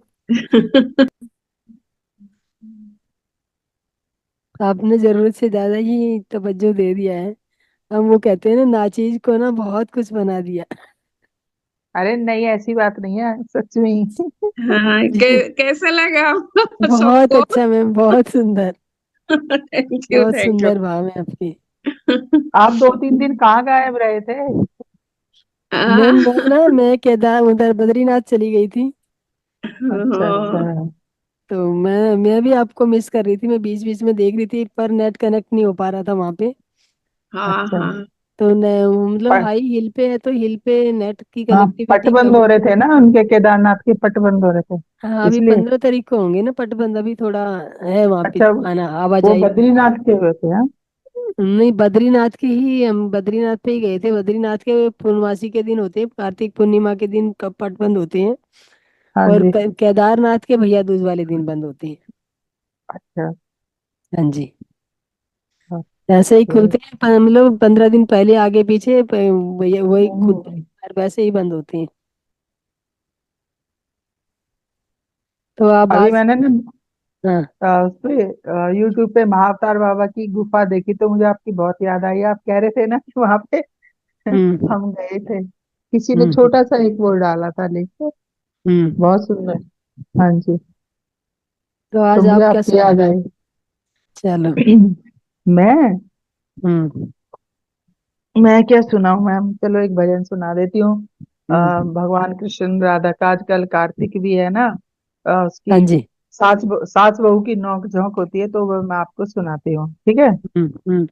S1: आपने जरूरत से ज्यादा ही तवज्जो दे दिया है। हम वो कहते हैं ना नाचीज को ना बहुत कुछ बना दिया।
S4: अरे नहीं, ऐसी बात नहीं है, सच में ही।
S2: हाँ,
S1: जी
S2: कैसा लगा
S1: बहुत
S2: सबको?
S1: अच्छा मैम बहुत सुंदर।
S2: थैंक यू
S1: बहुत
S2: थैंक यू।
S1: सुंदर भाव है आपके।
S4: आप 2-3 दिन कहाँ गायब रहे थे?
S1: मैं केदार उधर बद्रीनाथ चली गई थी।
S4: अच्छा अच्छा।
S1: तो मैं भी आपको मिस कर रही थी मैं बीच बीच में देख रही थी पर नेट कनेक्ट नहीं हो पा रहा था वहां पे।
S2: हाँ
S4: अच्छा।
S2: हाँ
S1: तो मतलब
S4: पट,
S1: हाई हिल पे है तो हिल पे नेट की
S4: हाँ, पट
S1: कनेक्टिविटी
S4: बंद
S1: कम
S4: हो
S1: है।
S4: रहे थे ना उनके, केदारनाथ के पट बंद हो रहे थे
S1: हाँ अभी
S4: इसलिए।
S1: 15 तारीख को होंगे ना पटबंध अभी थोड़ा है वहां पे
S4: अच्छा,
S1: आना
S4: वो
S1: आवाजाही।
S4: बद्रीनाथ के हुए थे, हाँ।
S1: नहीं बद्रीनाथ के ही हम बद्रीनाथ पे ही गए थे बद्रीनाथ के पूर्णमासी के दिन होते हैं कार्तिक पूर्णिमा के दिन कब पट बंद होते हैं।
S4: हाँ
S1: और
S4: जी।
S1: केदारनाथ के भैया दूज वाले दिन बंद होते हैं।
S4: अच्छा।
S1: हाँ जी।
S4: हाँ,
S1: ऐसे ही
S4: तो
S1: खुलते हैं मतलब 15 दिन पहले आगे पीछे वही खुलते
S4: हम्म,
S1: हैं और वैसे ही बंद होते हैं। तो आप
S4: अभी
S1: आज
S4: मैंने ना
S1: हाँ।
S4: उस पे यूट्यूब पे महाअवतार बाबा की गुफा देखी तो मुझे आपकी बहुत याद आई। आप कह रहे थे ना कि वहां पे
S1: हम्म
S4: हम गए थे, किसी ने
S1: हम्म
S4: छोटा सा एक वो डाला था लिख।
S1: हम्म।
S4: बहुत सुंदर। हाँ जी।
S1: तो
S4: तो
S1: आज
S4: मुझे
S1: आप क्या
S4: आपकी याद
S1: सुनाएंगे?
S4: आई।
S1: चलो।
S4: मैं
S1: हम्म
S4: मैं क्या सुनाऊं मैम, चलो एक भजन सुना देती हूँ।
S1: हम्म।
S4: भगवान कृष्ण राधा का आजकल कार्तिक भी है ना,
S1: हाँ
S4: उसकी
S1: जी।
S4: सास बहू की नोक झोंक होती है तो वो मैं आपको सुनाती हूँ, ठीक है।
S1: हम्म।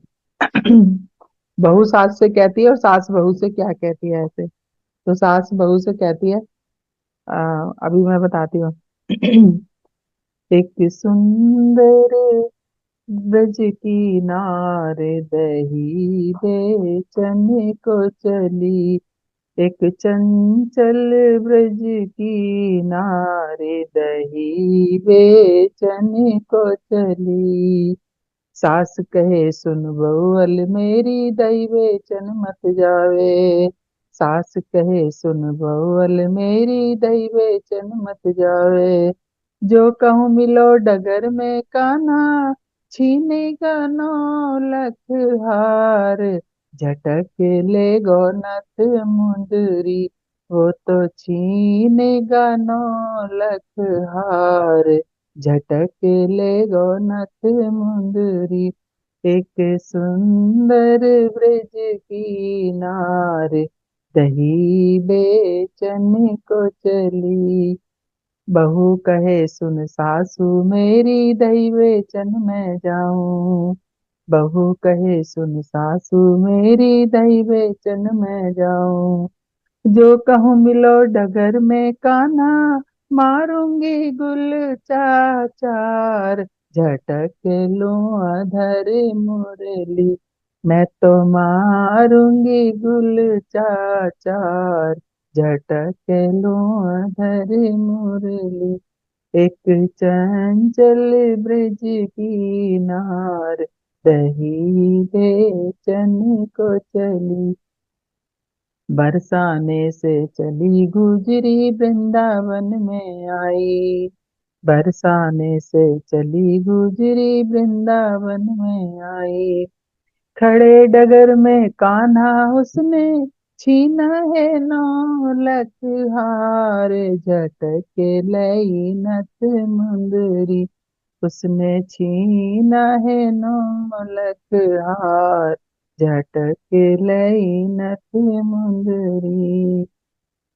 S4: बहू सास से कहती है और सास बहू से क्या कहती है ऐसे। तो सास बहू से कहती है, अभी मैं बताती हूँ। एक सुंदर ब्रज की नार दही बेचन को चली, एक चंचल ब्रज की नारे दही बेचन को चली, सास कहे सुन बहुअल मेरी दही बेचन मत जावे, सास कहे सुन बहुअल मेरी दही बेचन मत जावे, जो कहूँ मिलो डगर में कान्हा, छीनेगा नौ लख हार, झटक ले गो नथ मुंदरी, वो तो छीनेगा 9 लख हार, झटक ले गो नथ मुंदरी, एक सुंदर ब्रज की नार दही बेचन को चली, बहू कहे सुन सासू मेरी दही बेचन मैं जाऊं, बहू कहे सुन सासू मेरी दही बेचन मैं जाऊं, जो कहूँ मिलो डगर में कान्हा, मारूंगी गुल चाचार, झटक लूं अधर मुरली, मैं तो मारूंगी गुल चाचार, झटक लूं अधर मुरली, एक चंचल ब्रज की नार दही बेचन को चली, बरसाने से चली गुजरी वृंदावन में आई। बरसाने से चली गुजरी वृंदावन में आई। खड़े डगर में कान्हा उसने छीना है नौलख हार, झटके लई नथ मुंदरी, उसने छीना है नौलख हार, झटके लई नथ मुंदरी।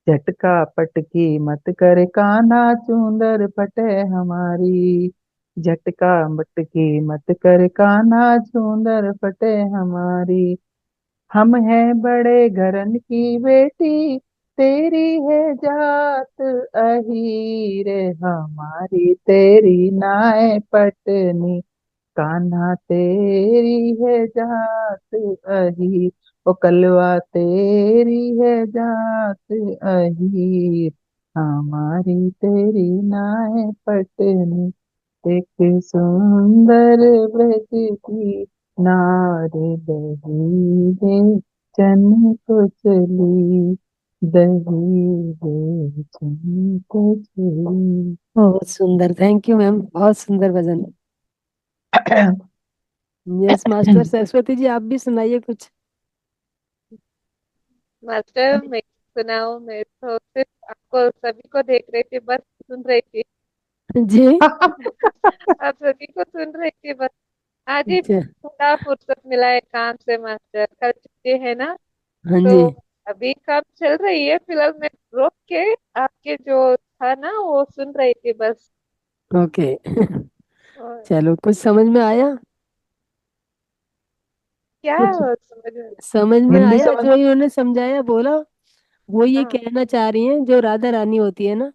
S4: झटका पटकी मत कर कान्हा चूंदर फटे हमारी, झटका मटकी मत कर कान्हा चूंदर फटे हमारी। हम हैं बड़े घरन की बेटी, तेरी है जात अहीर, हमारी तेरी नाय पटनी, कान्हा तेरी है जात अहीर, ओ कलवा तेरी है जात अहीर, हमारी तेरी नाय पटनी। एक सुंदर ब्रज की नार दही बेचन को चली, दही बेचन को चली।
S1: बहुत सुंदर, थैंक यू मैम, बहुत सुंदर भजन। यस मास्टर सरस्वती जी, आप भी सुनाइए कुछ।
S5: मास्टर मैं सुनाऊं? मैं तो सिर्फ आपको सभी को देख रही थी, बस सुन रही थी।
S1: जी।
S5: आप सभी को सुन रही थी बस। आज ही
S1: अच्छा।
S5: थोड़ा फुर्सत मिला है काम से मास्टर, कल छुट्टी है ना।
S1: हाँ
S5: तो
S1: जी।
S5: अभी काम चल रही है, फिलहाल मैं रोक के आपके जो था ना वो सुन रही थी बस।
S1: ओके।
S5: और
S1: चलो, कुछ समझ में आया?
S5: क्या
S4: कुछ
S5: समझ में?
S1: समझ में
S4: हिंदी
S1: आया
S4: समझ।
S1: जो इन्होंने समझाया बोला? वो ये
S5: हाँ
S1: कहना चाह रही हैं, जो राधा रानी होती है ना,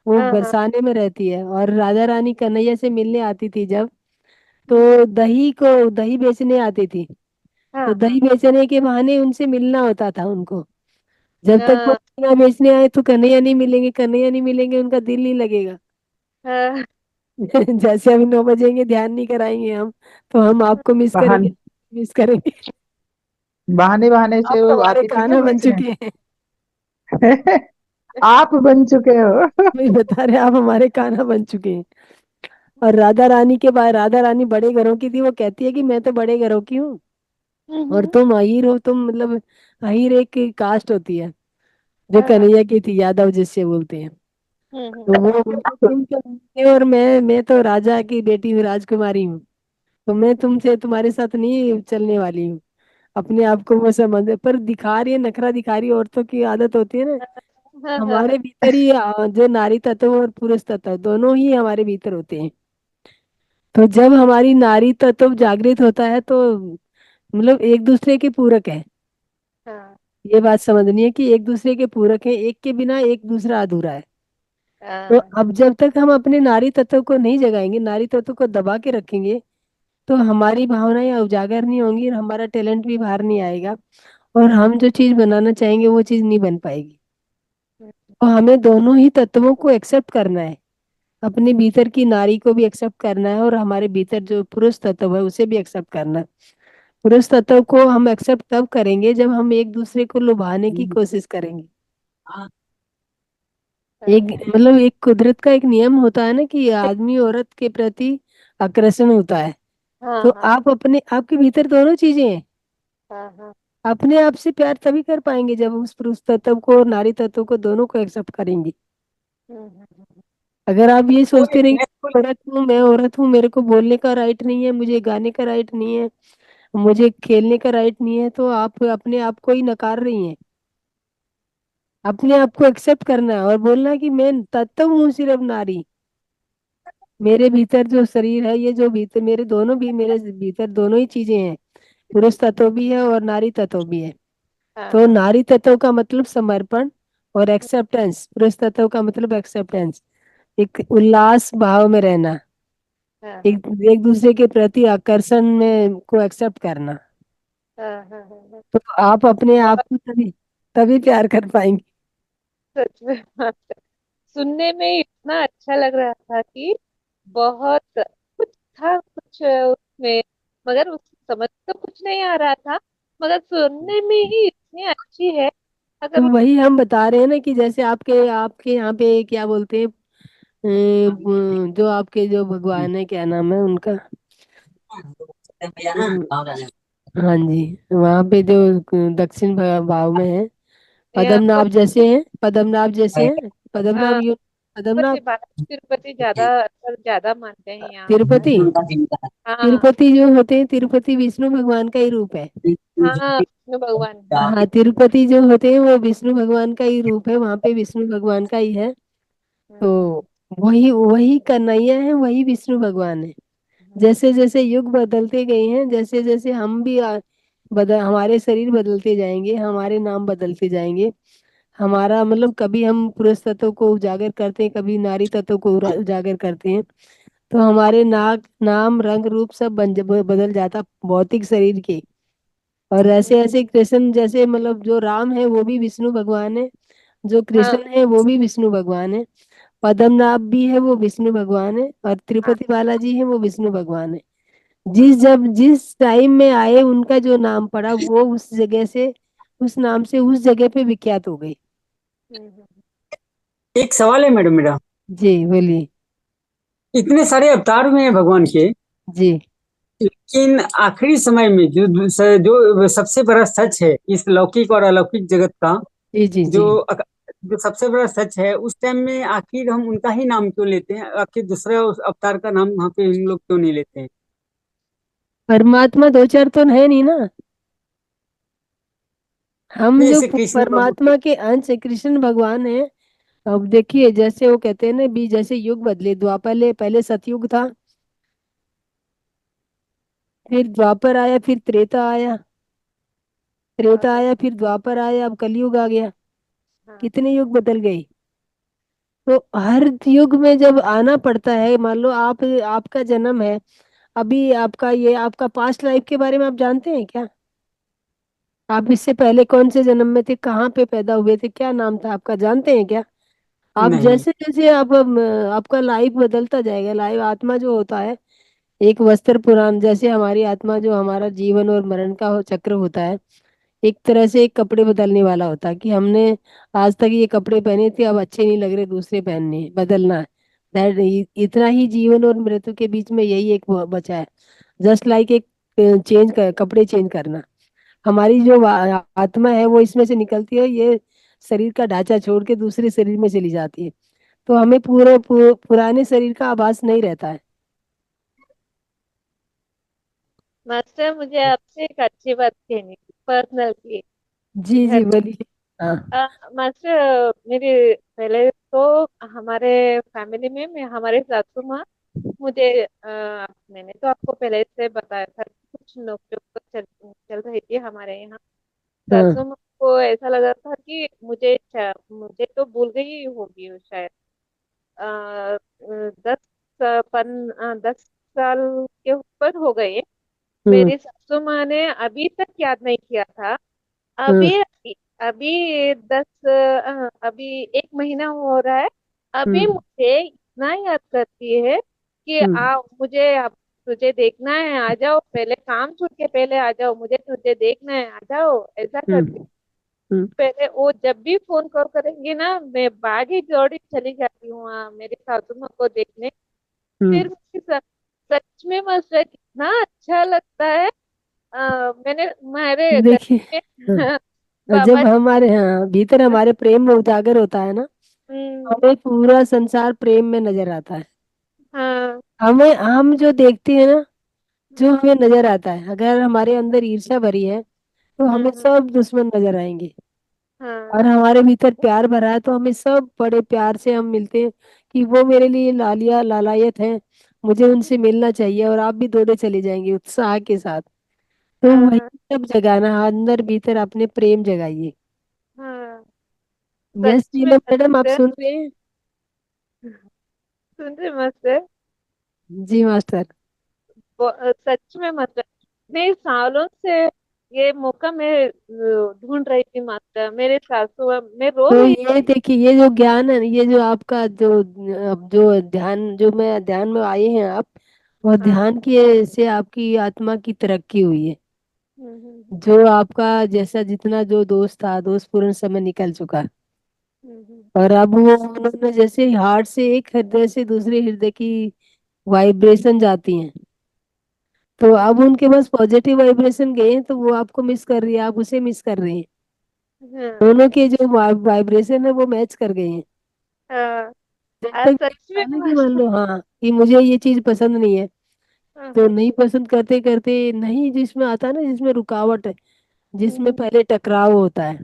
S1: वो
S5: हाँ हाँ
S1: बरसाने में रहती है, और राधा रानी कन्हैया से मिलने आती थी जब,
S5: हम्म,
S1: तो दही बेचने आती थी।
S5: हाँ
S1: तो
S5: हाँ
S1: दही बेचने के बहाने उनसे मिलना होता था उनको। जब तक वो
S5: हाँ
S1: दही ना बेचने आए तो कन्हैया नहीं मिलेंगे, कन्हैया नहीं मिलेंगे, उनका दिल नहीं लगेगा।
S5: हाँ
S1: जैसे अभी 9 बजेंगे, ध्यान नहीं कराएंगे हम, तो हम आपको मिस करेंगे,
S4: बहाने
S1: मिस करेंगे।
S4: बहाने बहाने से
S1: आप
S4: वो
S1: हमारे
S4: आती थी क्या
S1: कान्हा बन
S4: बेचने?
S1: चुके हैं।
S4: आप बन चुके हो।
S1: वही बता रहे, आप हमारे कान्हा बन चुके हैं। और राधा रानी बड़े घरों की थी, वो कहती है कि मैं तो बड़े घरों की हूँ, और
S5: हम्म,
S1: तुम अहीर हो, तुम मतलब अहीर एक कास्ट होती है, जो
S5: हाँ हाँ
S1: कन्हैया की थी, यादव जिससे बोलते हैं। तो
S5: हम्म,
S1: वो बोलते, तुम तो रानी हो और मैं तो राजा की बेटी हूँ, राजकुमारी हूँ, तो मैं तुमसे तुम्हारे साथ नहीं चलने वाली हूँ। अपने आप को वो समझ, पर दिखा रही है, नखरा दिखा रही है, औरतों की आदत होती है ना।
S5: हाँ हाँ
S1: हमारे भीतर ही जो नारी तत्व और पुरुष तत्व दोनों ही हमारे भीतर होते हैं। तो जब हमारी नारी तत्व जागृत होता है तो मतलब एक दूसरे के पूरक है।
S5: हाँ
S1: ये बात समझनी है कि एक दूसरे के पूरक है, एक के बिना एक दूसरा अधूरा है। तो
S5: हाँ
S1: अब जब तक हम अपने नारी तत्व को नहीं जगाएंगे, नारी तत्व को दबा के रखेंगे, तो हमारी भावनाएं उजागर नहीं होंगी और हमारा टैलेंट भी बाहर नहीं आएगा, और हम जो चीज बनाना चाहेंगे वो चीज नहीं बन पाएगी। तो हमें दोनों ही तत्वों को एक्सेप्ट करना है, अपने भीतर की नारी को भी एक्सेप्ट करना है, और हमारे भीतर जो पुरुष तत्व है उसे भी एक्सेप्ट करना है। पुरुष तत्व को हम एक्सेप्ट तब करेंगे जब हम एक दूसरे को लुभाने की कोशिश करेंगे। एक मतलब एक कुदरत का एक नियम होता है ना कि आदमी औरत के प्रति आकर्षण होता है।
S5: हाँ
S1: तो
S5: हाँ
S1: आप अपने, आपके भीतर दोनों चीजें हैं।
S5: हाँ हाँ
S1: अपने आप से प्यार तभी कर पाएंगे जब उस पुरुष तत्व को और नारी तत्व को दोनों को एक्सेप्ट करेंगे।
S5: हम्म।
S1: अगर आप ये
S8: कोई
S1: सोचते रहेंगे
S8: मैं कोई
S1: मैं औरत हूँ, मेरे को बोलने का राइट नहीं है, मुझे गाने का राइट नहीं है, मुझे खेलने का राइट नहीं है, तो आप अपने आप को ही नकार रही हैं। अपने आप को एक्सेप्ट करना है और बोलना है कि मैं तत्व हूँ, सिर्फ नारी। मेरे भीतर जो शरीर है, ये जो भीतर मेरे दोनों भी, मेरे भीतर दोनों ही चीजें हैं, पुरुष तत्व भी है और नारी तत्व भी है।
S5: हाँ
S1: तो
S5: हाँ
S1: नारी तत्व का मतलब समर्पण और एक्सेप्टेंस, पुरुष तत्व का मतलब एक्सेप्टेंस, एक उल्लास भाव में रहना,
S5: हाँ हाँ
S1: एक एक दूसरे के प्रति आकर्षण में को एक्सेप्ट करना।
S5: हाँ हाँ हाँ।
S1: तो आप अपने आप
S5: बहुत
S1: को तभी तभी प्यार कर पाएंगे।
S5: सच में सुनने में ही इतना अच्छा लग रहा था कि बहुत कुछ था कुछ उसमें, मगर उस समझ तो कुछ नहीं आ रहा था, मगर सुनने में ही इतनी अच्छी है।
S1: तो
S5: अगर
S1: वही हम बता रहे हैं ना कि जैसे आपके आपके यहाँ पे क्या बोलते हैं, जो आपके जो भगवान है, क्या नाम है उनका? अम, हाँ जी, वहाँ पे जो दक्षिण भाव में है,
S5: यहाँ
S1: पद्मनाभ जैसे हैं, पद्मनाभ जैसे हैं, पद्मनाभ
S5: हाँ,
S1: यू पद्मनाभ।
S5: तिरुपति बालाजी तिरुपति ज्यादा ज्यादा मानते हैं यहाँ।
S1: तिरुपति,
S5: हाँ
S1: तिरुपति जो होते हैं, तिरुपति विष्णु भगवान का ही रूप है।
S5: हाँ, विष्णु भगवान है।
S1: हाँ, तिरुपति जो होते हैं वो विष्णु भगवान का ही रूप है, वहाँ पे विष्णु भगवान का ही है।
S5: हम्म,
S1: तो वही वही कन्हैया है, वही विष्णु भगवान है। जैसे जैसे युग बदलते गए हैं, जैसे जैसे हम भी हमारे शरीर बदलते जाएंगे, हमारे नाम बदलते जाएंगे। हमारा मतलब कभी हम पुरुष तत्व को उजागर करते हैं, कभी नारी तत्व को उजागर करते हैं। तो हमारे नाम रंग रूप सब बदल जाता भौतिक शरीर के। और ऐसे ऐसे कृष्ण जैसे मतलब जो राम है वो भी विष्णु भगवान है, जो
S5: हाँ
S1: कृष्ण है वो भी विष्णु भगवान है, पद्मनाभ भी है वो विष्णु भगवान है, और
S5: हाँ
S1: तिरुपति बालाजी है वो विष्णु भगवान है। जिस टाइम में आए उनका जो नाम पड़ा वो उस जगह से, उस नाम से उस जगह पे विख्यात हो गई।
S5: हम्म।
S8: एक सवाल है मैडम मेरा।
S1: जी बोलिए।
S8: इतने सारे अवतार हुए हैं भगवान के,
S1: जी
S8: लेकिन आखिरी समय में जो सबसे बड़ा सच है इस लौकिक और अलौकिक जगत का,
S1: जी जी जी।
S8: जो सबसे बड़ा सच है, उस टाइम में आखिर हम उनका ही नाम क्यों लेते हैं? आखिर दूसरे उस अवतार का नाम वहाँ पे हम लोग क्यों नहीं लेते हैं?
S1: परमात्मा दो चार तो है नहीं ना, हम जो
S8: जैसे कृष्ण भगवान।
S1: परमात्मा के अंश कृष्ण भगवान है। अब देखिए जैसे वो कहते हैं ना भी, जैसे युग बदले, द्वापर पहले सतयुग था, फिर द्वापर आया, फिर त्रेता आया,
S5: बहुत
S1: त्रेता
S5: अच्छा।
S1: आया, फिर द्वापर आया, अब कलयुग आ गया।
S5: हाँ
S1: कितने युग बदल गए। तो हर युग में जब आना पड़ता है, मान लो आप, आपका जन्म है अभी, आपका ये आपका पास्ट लाइफ के बारे में आप जानते हैं क्या? आप इससे पहले कौन से जन्म में थे, कहाँ पे पैदा हुए थे, क्या नाम था आपका, जानते हैं क्या? आप
S8: नहीं।
S1: जैसे जैसे आप आपका लाइफ बदलता जाएगा, लाइफ आत्मा जो होता है, एक वस्त्र पुराण जैसे हमारी आत्मा, जो हमारा जीवन और मरण का चक्र होता है, एक तरह से एक कपड़े बदलने वाला होता है कि हमने आज तक ये कपड़े पहने थे, अब अच्छे नहीं लग रहे, दूसरे पहनने हैं, बदलना है। दैट इतना ही जीवन और मृत्यु के बीच में यही एक बचा है। जस्ट लाइक एक कपड़े चेंज करना। हमारी जो आत्मा है वो इसमें से निकलती है, ये शरीर का ढांचा छोड़ के दूसरे शरीर में चली जाती है। तो हमें पुराने शरीर का आभास नहीं रहता है।
S5: मास्टर, मुझे आपसे एक अच्छी बात कहनी थी, पर्सनल की।
S1: जी
S5: घर
S1: जी बोलिए। हाँ
S5: मास्टर, मेरे पहले तो हमारे फैमिली में मैं हमारे सासू माँ, मुझे मैंने तो आपको पहले से बताया था कि कुछ नोकझोंक तो चल रही थी हमारे यहाँ।
S1: हाँ।
S5: सासू माँ को ऐसा लगा था कि मुझे तो भूल गई होगी वो शायद। अ, अ, 10 साल के ऊपर हो गए।
S1: हम्म
S5: मेरी सासू माँ ने अभी तक याद नहीं किया था।
S1: हम्म
S5: अभी अभी अभी 1 महीना हो रहा है। अभी
S1: हम्म
S5: मुझे इतना याद करती है कि
S1: हम्म
S5: मुझे अब तुझे देखना है, आ जाओ, पहले काम छोड़ के पहले आ जाओ, मुझे तुझे देखना है, आ जाओ, ऐसा करती।
S1: हम्म हम्म।
S5: पहले वो जब भी फोन कॉल करेंगे ना, मैं भागी दौड़ी चली जाती हूँ वहाँ मेरी सासू माँ को देखने।
S1: हम्म।
S5: फिर मुझे सच में मस्त है, कितना अच्छा लगता है। मैंने मेरे घर
S1: देखिए,
S5: में
S1: हाँ,
S5: बाबा
S1: जब
S5: जी।
S1: हमारे यहाँ भीतर हमारे प्रेम में उजागर होता है ना,
S5: हम्म,
S1: हमें पूरा संसार प्रेम में नजर आता है।
S5: हाँ
S1: हमें हम जो देखते हैं ना, जो
S5: हम्म,
S1: हमें नजर आता है, अगर हमारे अंदर ईर्ष्या भरी है तो हमें
S5: हम्म,
S1: सब दुश्मन नजर आएंगे।
S5: हाँ
S1: और हमारे भीतर प्यार भरा है तो हमें सब बड़े प्यार से हम मिलते हैं कि वो मेरे लिए लालिया लालायत है, मुझे उनसे मिलना चाहिए, और आप भी दौड़े चले जाएंगे उत्साह के साथ। तो वही
S5: हाँ
S1: सब जगाना, अंदर भीतर अपने प्रेम जगाइए।
S5: हाँ।
S1: यस
S5: सच में
S1: नीलम मैडम, आप
S5: मस्त है।
S1: सुन रहे हैं?
S5: सुन रहे मस्त है।
S1: जी मास्टर।
S5: सच में मस्त है। इतने सालों से ये मौका मैं ढूंढ रही थी मास्टर। मेरे सासू मैं रो
S1: तो
S5: रही
S1: ये
S5: थी।
S1: देखिए, ये जो ज्ञान है, ये जो आपका जो अब जो ध्यान, जो मैं ध्यान में आए हैं आप, और
S5: हाँ।
S1: ध्यान की से आपकी आत्मा की तरक्की हुई है।
S5: हम्म।
S1: जो आपका जैसा जितना जो दोस्त था, दोस्त पूर्ण समय निकल चुका,
S5: हम्म।
S1: और अब वो उन्होंने जैसे हार्ट से एक हृदय से दूसरे हृदय की वाइब्रेशन जाती हैं, तो अब उनके पास पॉजिटिव वाइब्रेशन गए हैं, तो वो आपको मिस कर रही है, आप उसे मिस कर रहे हैं।
S5: हाँ।
S1: दोनों के जो वाइब्रेशन है वो मैच कर गए हैं।
S5: हाँ।
S1: जब तक ये
S5: सच में
S1: था ना कि मान
S5: मास्टर।
S1: लो हाँ कि मुझे ये चीज पसंद नहीं है,
S5: हाँ,
S1: तो
S5: हाँ।
S1: नहीं पसंद करते करते नहीं, जिसमें आता है ना, जिसमें रुकावट है, जिसमें
S5: हम्म।
S1: पहले टकराव होता है,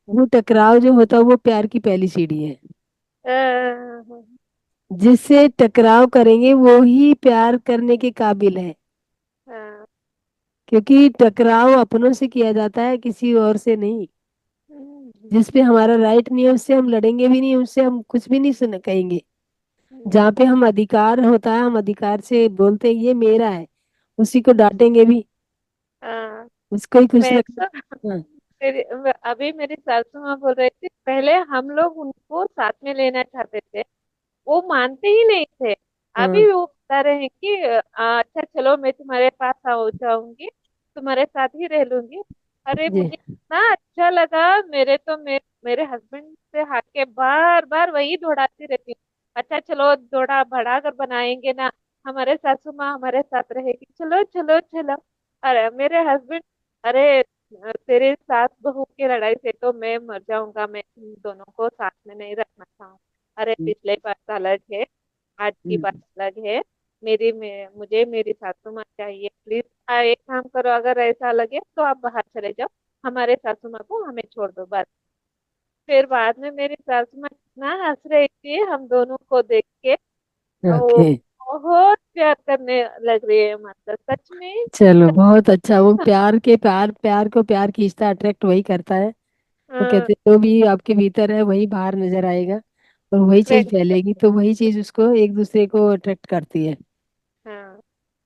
S1: वो टकराव जो होता है वो प्यार की पहली सीढ़ी है।
S5: हाँ।
S1: जिससे टकराव करेंगे वो ही प्यार करने के काबिल है,
S5: हाँ।
S1: क्योंकि टकराव अपनों से किया जाता है, किसी और से नहीं।
S5: हम्म।
S1: जिस पे हमारा राइट नहीं है उससे हम लड़ेंगे भी नहीं, उससे हम कुछ भी नहीं सुन कहेंगे।
S5: हम्म।
S1: जहाँ पे हम अधिकार होता है, हम अधिकार से बोलते हैं ये मेरा है, उसी को डांटेंगे भी,
S5: हाँ।
S1: उसको ही खुश
S5: मैं
S1: रखेंगे।
S5: तो
S1: हाँ।
S5: अभी मेरी सासू माँ बोल रही थी, पहले हम लोग उनको साथ में लेना चाहते थे, वो मानते ही नहीं थे।
S1: हाँ।
S5: अभी वो बता रहे हैं कि अच्छा चलो मैं तुम्हारे पास आ जाऊंगी, तुम्हारे साथ ही रह लूंगी। अरे
S1: जी।
S5: मुझे इतना अच्छा लगा। मेरे हस्बैंड से हाके बार बार वही दौड़ाती रहती हूँ। अच्छा चलो दौड़ा बढ़ा कर बनाएंगे ना, हमारे सासू माँ हमारे साथ रहेगी, चलो चलो चलो। अरे मेरे हस्बैंड, अरे तेरे सास बहू की लड़ाई से तो मैं मर जाऊंगा, मैं तुम दोनों को साथ में नहीं रखना चाहूंगा। अरे
S1: हम्म,
S5: पिछले बात अलग है, आज की बात
S1: हम्म,
S5: अलग है। मुझे मेरी सासू माँ चाहिए, प्लीज। एक काम करो, अगर ऐसा लगे तो आप बाहर चले जाओ, हमारे सासू माँ को हमें छोड़ दो बस। फिर बाद में मेरी सासू माँ इतना हंस रही थी हम दोनों को देख के। वो
S1: ओके।
S5: बहुत प्यार करने लग रही है, मतलब सच में।
S1: चलो बहुत अच्छा, वो प्यार के प्यार, प्यार को प्यार खींचता है, अट्रैक्ट वही करता है। वो
S5: हाँ।
S1: कहते हैं, जो भी आपके भीतर है वही बाहर नजर आएगा, और वही चीज फैलेगी, तो वही चीज उसको एक दूसरे को अट्रैक्ट करती है।
S5: हाँ।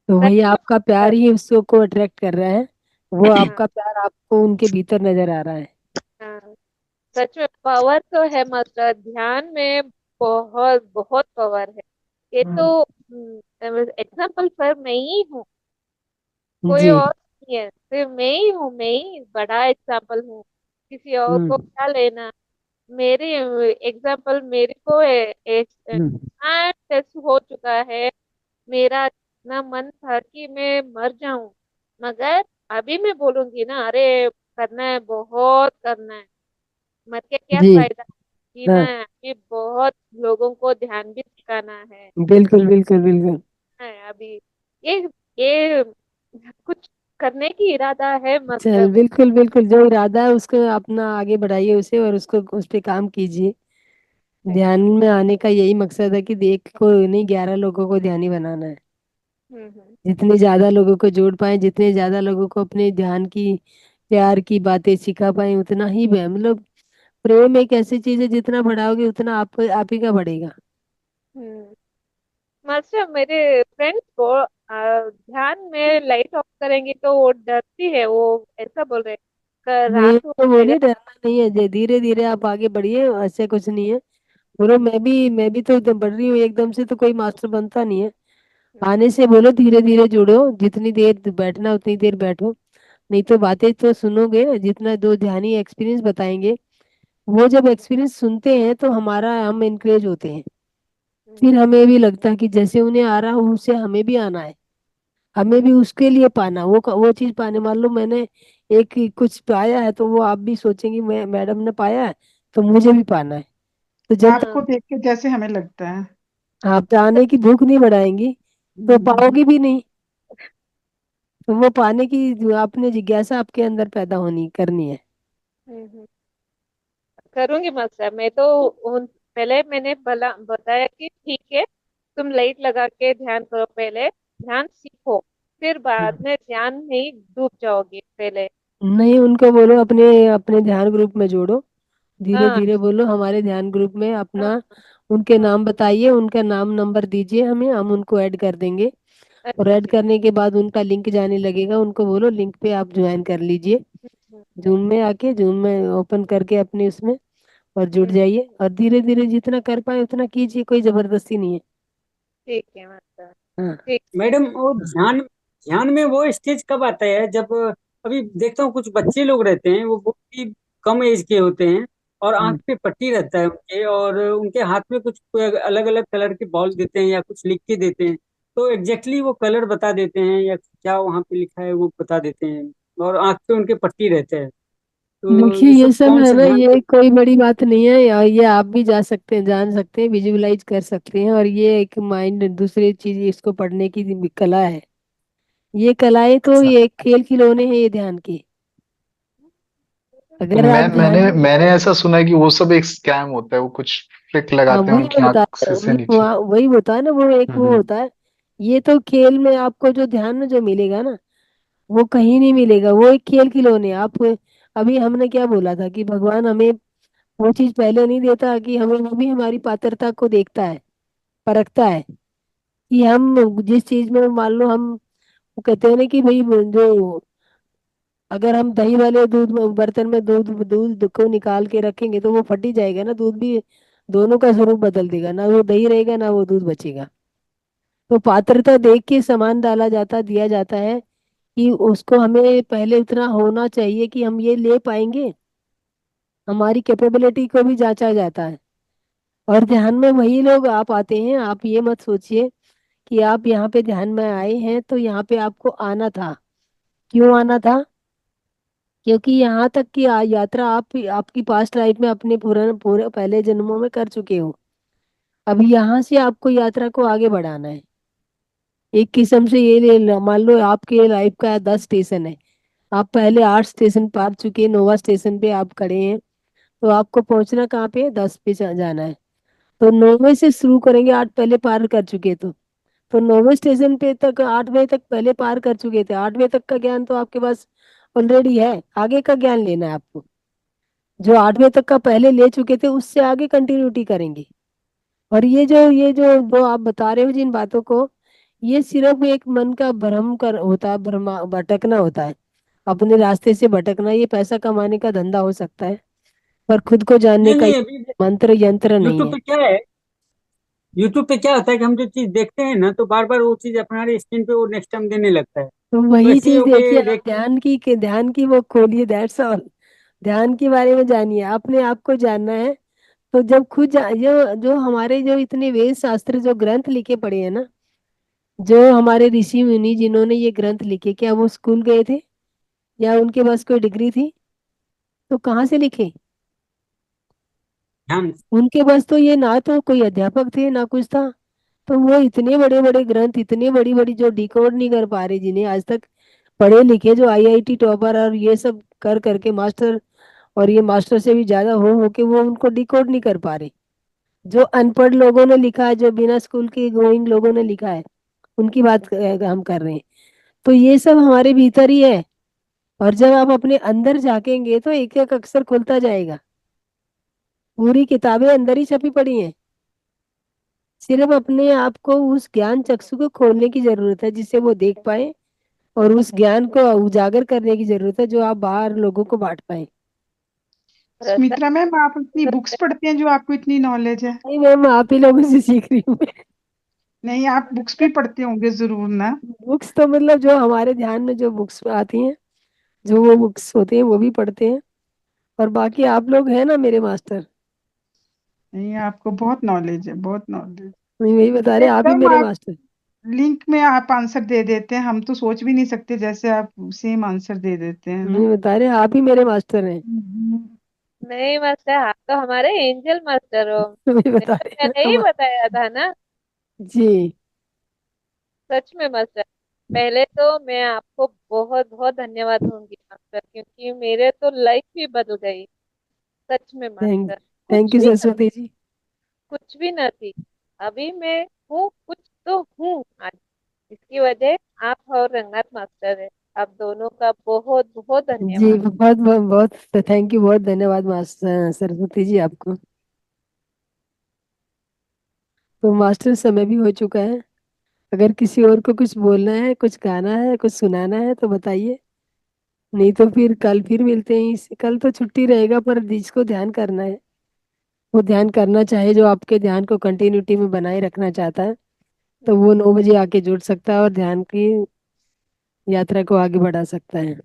S1: तो वही
S5: सच में।
S1: आपका प्यार ही उसको को अट्रैक्ट कर रहा है, वो
S5: हाँ।
S1: आपका प्यार आपको उनके भीतर नजर आ रहा है।
S5: हाँ। सच में पावर तो है मास्टर, ध्यान में बहुत बहुत पावर है। ये
S1: हम्म,
S5: तो एग्जाम्पल पर मैं ही हूँ, कोई
S1: जी।
S5: और नहीं है, सिर्फ मैं ही हूँ, मैं ही बड़ा एग्जाम्पल हूँ। किसी और को
S1: हम्म,
S5: क्या लेना। मेरे एग्जाम्पल मेरे को
S1: हम्म,
S5: टेस्ट हो चुका है। मेरा इतना मन था कि मैं मर जाऊं, मगर अभी मैं बोलूंगी ना, अरे करना है, बहुत करना है, मर के क्या
S1: जी।
S5: फायदा। जीना
S1: हाँ,
S5: है अभी, बहुत लोगों को ध्यान भी सिखाना
S1: बिल्कुल बिल्कुल बिल्कुल।
S5: है अभी। ये ये कुछ करने की इरादा है
S1: चल,
S5: मतलब।
S1: बिल्कुल बिल्कुल, जो इरादा है उसको अपना आगे बढ़ाइए उसे, और उसको उस पे काम कीजिए।
S5: थैंक
S1: ध्यान
S5: यू।
S1: में आने का यही मकसद है कि एक को नहीं, 11 लोगों को ध्यानी बनाना है।
S5: हम्म।
S1: जितने ज्यादा लोगों को जोड़ पाए, जितने ज्यादा लोगों को अपने ध्यान की, प्यार की बातें सिखा पाए, उतना ही मतलब प्रेम एक ऐसी चीज है, जितना बढ़ाओगे उतना आप ही का बढ़ेगा।
S5: हम्म। मास्टर, मेरे फ्रेंड्स को ध्यान में लाइट ऑफ करेंगे तो वो डरती है, वो ऐसा बोल रहे
S1: नहीं
S5: रात हो
S1: तो
S5: जाएगा।
S1: बोलिए, डरना नहीं है, धीरे धीरे आप आगे बढ़िए, ऐसे कुछ नहीं है। बोलो मैं भी तो एकदम बढ़ रही हूँ, एकदम से तो कोई मास्टर बनता नहीं है।
S5: हम्म।
S1: आने से बोलो, धीरे धीरे जुड़ो, जितनी देर बैठना उतनी देर बैठो। नहीं तो बातें तो सुनोगे, जितना दो ध्यानी एक्सपीरियंस बताएंगे, वो जब एक्सपीरियंस सुनते हैं तो हम इनकरेज होते हैं।
S5: हम्म।
S1: फिर हमें भी लगता है कि जैसे उन्हें आ रहा है उससे हमें भी आना है, हमें भी उसके लिए पाना, वो चीज पाने। मान लो मैंने एक कुछ पाया है, तो वो आप भी सोचेंगे मैं, मैडम ने पाया है तो मुझे भी पाना है। तो जब तक
S5: हाँ।
S4: आपको देख के जैसे हमें लगता है।
S1: आप पाने की भूख नहीं बढ़ाएंगी तो
S4: हम्म।
S1: पाओगी भी नहीं। तो वो पाने की जो आपने जिज्ञासा आपके अंदर पैदा होनी करनी है।
S5: हम्म। करूंगी मास्टर मैं तो। उन पहले मैंने बताया कि ठीक है, तुम लाइट लगा के ध्यान करो, पहले ध्यान सीखो, फिर बाद
S1: हम्म।
S5: में ध्यान में ही डूब जाओगे पहले।
S1: नहीं, उनको बोलो अपने अपने ध्यान ग्रुप में जोड़ो, धीरे
S5: हाँ।
S1: धीरे बोलो हमारे ध्यान ग्रुप में
S5: हाँ।
S1: अपना। उनके
S5: हाँ।
S1: नाम बताइए, उनका नाम नंबर दीजिए हमें, हम उनको ऐड कर देंगे। और ऐड
S5: अच्छा।
S1: करने के बाद उनका लिंक जाने लगेगा, उनको बोलो लिंक पे आप ज्वाइन कर लीजिए,
S5: हम्म,
S1: जूम में आके, जूम में ओपन करके अपने उसमें, और जुड़
S5: हम्म,
S1: जाइए, और धीरे धीरे जितना कर पाए उतना कीजिए, कोई जबरदस्ती नहीं है।
S5: ठीक है मास्टर।
S1: हाँ।
S5: ठीक।
S8: मैडम वो ध्यान ध्यान में वो स्टेज कब आता है जब अभी देखता हूँ कुछ बच्चे लोग रहते हैं वो बहुत ही कम एज के होते हैं और
S1: हम्म।
S8: आंख पे पट्टी रहता है उनके और उनके हाथ में कुछ अलग अलग कलर के बॉल देते हैं या कुछ लिख के देते हैं तो एग्जैक्टली वो कलर बता देते हैं या क्या वहाँ पे लिखा है वो बता देते हैं और आंख पे उनके पट्टी रहते हैं तो
S1: देखिए
S8: ये
S1: ये
S8: सब
S1: सब
S8: कौन
S1: है
S8: सा
S1: ना,
S8: ध्यान।
S1: ये कोई बड़ी बात नहीं है, या ये आप भी जा सकते हैं, जान सकते हैं, विजुअलाइज कर सकते हैं, और ये एक माइंड दूसरी चीज इसको पढ़ने की भी कला है। ये कलाएं तो
S8: अच्छा
S1: ये खेल खिलौने हैं ये ध्यान के।
S9: तो
S1: अगर आप ध्यान,
S9: मैंने ऐसा सुना है कि वो सब एक स्कैम होता है, वो कुछ ट्रिक
S1: हाँ
S9: लगाते हैं
S1: वही
S9: उनकी
S1: मैं बता
S9: आंख से नीचे।
S1: वही होता है ना, वो एक वो
S9: हम्म।
S1: होता है। ये तो खेल में आपको जो ध्यान में जो मिलेगा ना, वो कहीं नहीं मिलेगा, वो एक खेल खिलौने। आप अभी हमने क्या बोला था कि भगवान हमें वो चीज पहले नहीं देता, कि हमें वो भी हमारी पात्रता को देखता है, परखता है, कि हम जिस चीज में, मान लो हम, वो कहते हैं ना कि भाई जो, अगर हम दही वाले दूध बर्तन में दूध दूध को निकाल के रखेंगे तो वो फट ही जाएगा ना, दूध भी दोनों का स्वरूप बदल देगा, ना वो दही रहेगा ना वो दूध बचेगा। तो पात्रता देख के सामान डाला जाता, दिया जाता है, कि उसको हमें पहले उतना होना चाहिए कि हम ये ले पाएंगे, हमारी कैपेबिलिटी को भी जांचा जाता है। और ध्यान में वही लोग आप आते हैं, आप ये मत सोचिए कि आप यहाँ पे ध्यान में आए हैं तो यहाँ पे आपको आना था। क्यों आना था? क्योंकि यहाँ तक की यात्रा आप आपकी पास्ट लाइफ में अपने पूरे पूरे पहले जन्मों में कर चुके हो। अब यहाँ से आपको यात्रा को आगे बढ़ाना है। एक किस्म से ये मान लो आपके लाइफ का 10 स्टेशन है, आप पहले 8 स्टेशन पार चुके, नोवा स्टेशन पे आप खड़े हैं, तो आपको पहुंचना कहाँ पे है? 10 पे जाना है। तो 9वें से शुरू करेंगे, 8 पहले पार कर चुके तो 9वें स्टेशन पे तक, 8वें तक पहले पार कर चुके थे, 8वें तक का ज्ञान तो आपके पास ऑलरेडी है, आगे का ज्ञान लेना है आपको। जो 8वें तक का पहले ले चुके थे उससे आगे कंटिन्यूटी करेंगे। और ये जो जो आप बता रहे हो जिन बातों को, ये सिर्फ एक मन का भ्रम कर होता है, भ्रमा भटकना होता है, अपने रास्ते से भटकना। ये पैसा कमाने का धंधा हो सकता है, पर खुद को जानने
S8: नहीं
S1: का
S8: नहीं अभी
S1: मंत्र यंत्र नहीं
S8: यूट्यूब
S1: है।
S8: पे क्या है यूट्यूब पे क्या होता है कि हम जो चीज देखते हैं ना तो बार बार वो चीज अपने स्क्रीन पे वो नेक्स्ट टाइम देने लगता है
S1: तो
S8: तो
S1: वही
S8: ऐसे ही
S1: चीज देखिए,
S8: होके
S1: आप ध्यान की वो खोलिए, दैट्स ऑल। ध्यान के बारे में जानिए, अपने आप को जानना है। तो जब जो जो हमारे जो इतने वेद शास्त्र जो ग्रंथ लिखे पड़े हैं ना, जो हमारे ऋषि मुनि जिन्होंने ये ग्रंथ लिखे, क्या वो स्कूल गए थे या उनके पास कोई डिग्री थी? तो कहाँ से लिखे?
S8: ध्यान।
S1: उनके पास तो ये ना तो कोई अध्यापक थे ना कुछ था। तो वो इतने बड़े बड़े ग्रंथ, इतनी बड़ी बड़ी, जो डिकोड नहीं कर पा रहे, जिन्हें आज तक पढ़े लिखे, जो आईआईटी टॉपर और ये सब कर करके मास्टर, और ये मास्टर से भी ज्यादा हो के वो उनको डिकोड नहीं कर पा रहे, जो अनपढ़ लोगों ने लिखा है, जो बिना स्कूल के गोइंग लोगों ने लिखा है, उनकी बात हम कर रहे हैं। तो ये सब हमारे भीतर ही है, और जब आप अपने अंदर झांकेंगे तो एक एक अक्षर खुलता जाएगा। पूरी किताबें अंदर ही छपी पड़ी हैं, सिर्फ अपने आप को उस ज्ञान चक्षु को खोलने की जरूरत है जिससे वो देख पाए, और उस ज्ञान को उजागर करने की जरूरत है जो आप बाहर लोगों को बांट पाए।
S5: रसना।
S10: सुमित्रा मैम, आप इतनी बुक्स पढ़ती हैं जो आपको इतनी नॉलेज है।
S1: नहीं मैम, आप ही लोगों से सीख रही हूँ मैं।
S10: नहीं, आप बुक्स भी पढ़ते होंगे जरूर ना।
S1: बुक्स तो मतलब जो हमारे ध्यान में जो बुक्स आती हैं, जो वो बुक्स होते हैं वो भी पढ़ते हैं, और बाकी आप लोग हैं ना मेरे मास्टर।
S10: नहीं, आपको बहुत नॉलेज है, बहुत नॉलेज।
S1: मैं वही बता रहे, आप ही
S10: एकदम
S1: मेरे
S10: आप
S1: मास्टर।
S10: लिंक में आप आंसर दे देते हैं, हम तो सोच भी नहीं सकते जैसे आप सेम आंसर दे देते हैं ना।
S1: मैं बता रहे, आप ही मेरे मास्टर हैं।
S10: हम्म।
S5: नहीं मास्टर, आप तो हमारे एंजल मास्टर हो।
S1: मैं
S5: नहीं
S1: बता
S5: तो
S1: रहे हैं
S5: मैंने ही बताया था ना।
S1: जी।
S5: सच में मास्टर, पहले तो मैं आपको बहुत बहुत धन्यवाद दूंगी मास्टर, क्योंकि मेरे तो लाइफ ही बदल गई। सच में
S1: थैंक
S5: मास्टर,
S1: थैंक
S5: कुछ
S1: यू
S5: भी न,
S1: सरस्वती जी।
S5: कुछ भी न थी। अभी मैं हूँ, कुछ तो हूँ आज। इसकी वजह आप और रंगनाथ मास्टर है। आप दोनों का बहुत बहुत
S1: जी
S5: धन्यवाद।
S1: बहुत बहुत बहुत थैंक यू, बहुत धन्यवाद मास्टर सरस्वती जी आपको। तो मास्टर समय भी हो चुका है, अगर किसी और को कुछ बोलना है, कुछ गाना है, कुछ सुनाना है तो बताइए, नहीं तो फिर कल फिर मिलते हैं। कल तो छुट्टी रहेगा, पर जिसको ध्यान करना है वो ध्यान करना चाहे, जो आपके ध्यान को कंटिन्यूटी में बनाए रखना चाहता है, तो वो 9 बजे आके जुड़ सकता है और ध्यान की यात्रा को आगे बढ़ा सकता है।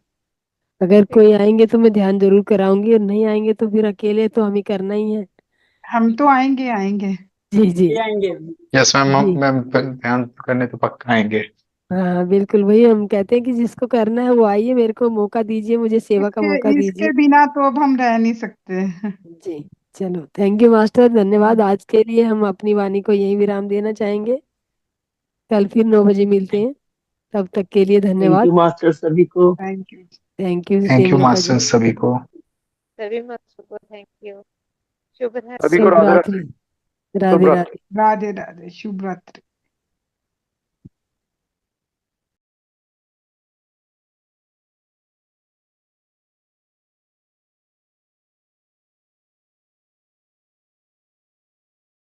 S1: अगर कोई आएंगे तो मैं ध्यान जरूर कराऊंगी, और नहीं आएंगे तो फिर अकेले तो हमें करना ही है।
S10: हम तो आएंगे आएंगे।
S1: जी जी
S8: ये आएंगे।
S9: यस मैम,
S1: जी।
S9: मैम ध्यान करने तो पक्का आएंगे।
S1: हाँ बिल्कुल, वही हम कहते हैं कि जिसको करना है वो आइए, मेरे को मौका दीजिए, मुझे सेवा का मौका
S10: इसके
S1: दीजिए।
S10: इसके बिना तो अब हम रह नहीं सकते।
S1: जी। चलो, थैंक यू मास्टर, धन्यवाद। आज के लिए हम अपनी वाणी को यही विराम देना चाहेंगे। कल फिर 9 बजे मिलते हैं, तब तक के लिए
S3: थैंक
S1: धन्यवाद।
S3: यू मास्टर सभी को।
S10: Thank you.
S1: Thank you
S9: thank you
S1: Premlata
S9: master
S1: ji.
S9: सभी को।
S5: सभी मास्टर को थैंक यू। शुभ रात्रि।
S6: सभी को
S1: शुभ
S6: राधे राधे।
S1: रात्रि। राधे
S6: शुभ रात्रि।
S1: राधे।
S10: राधे राधे, शुभ रात्रि।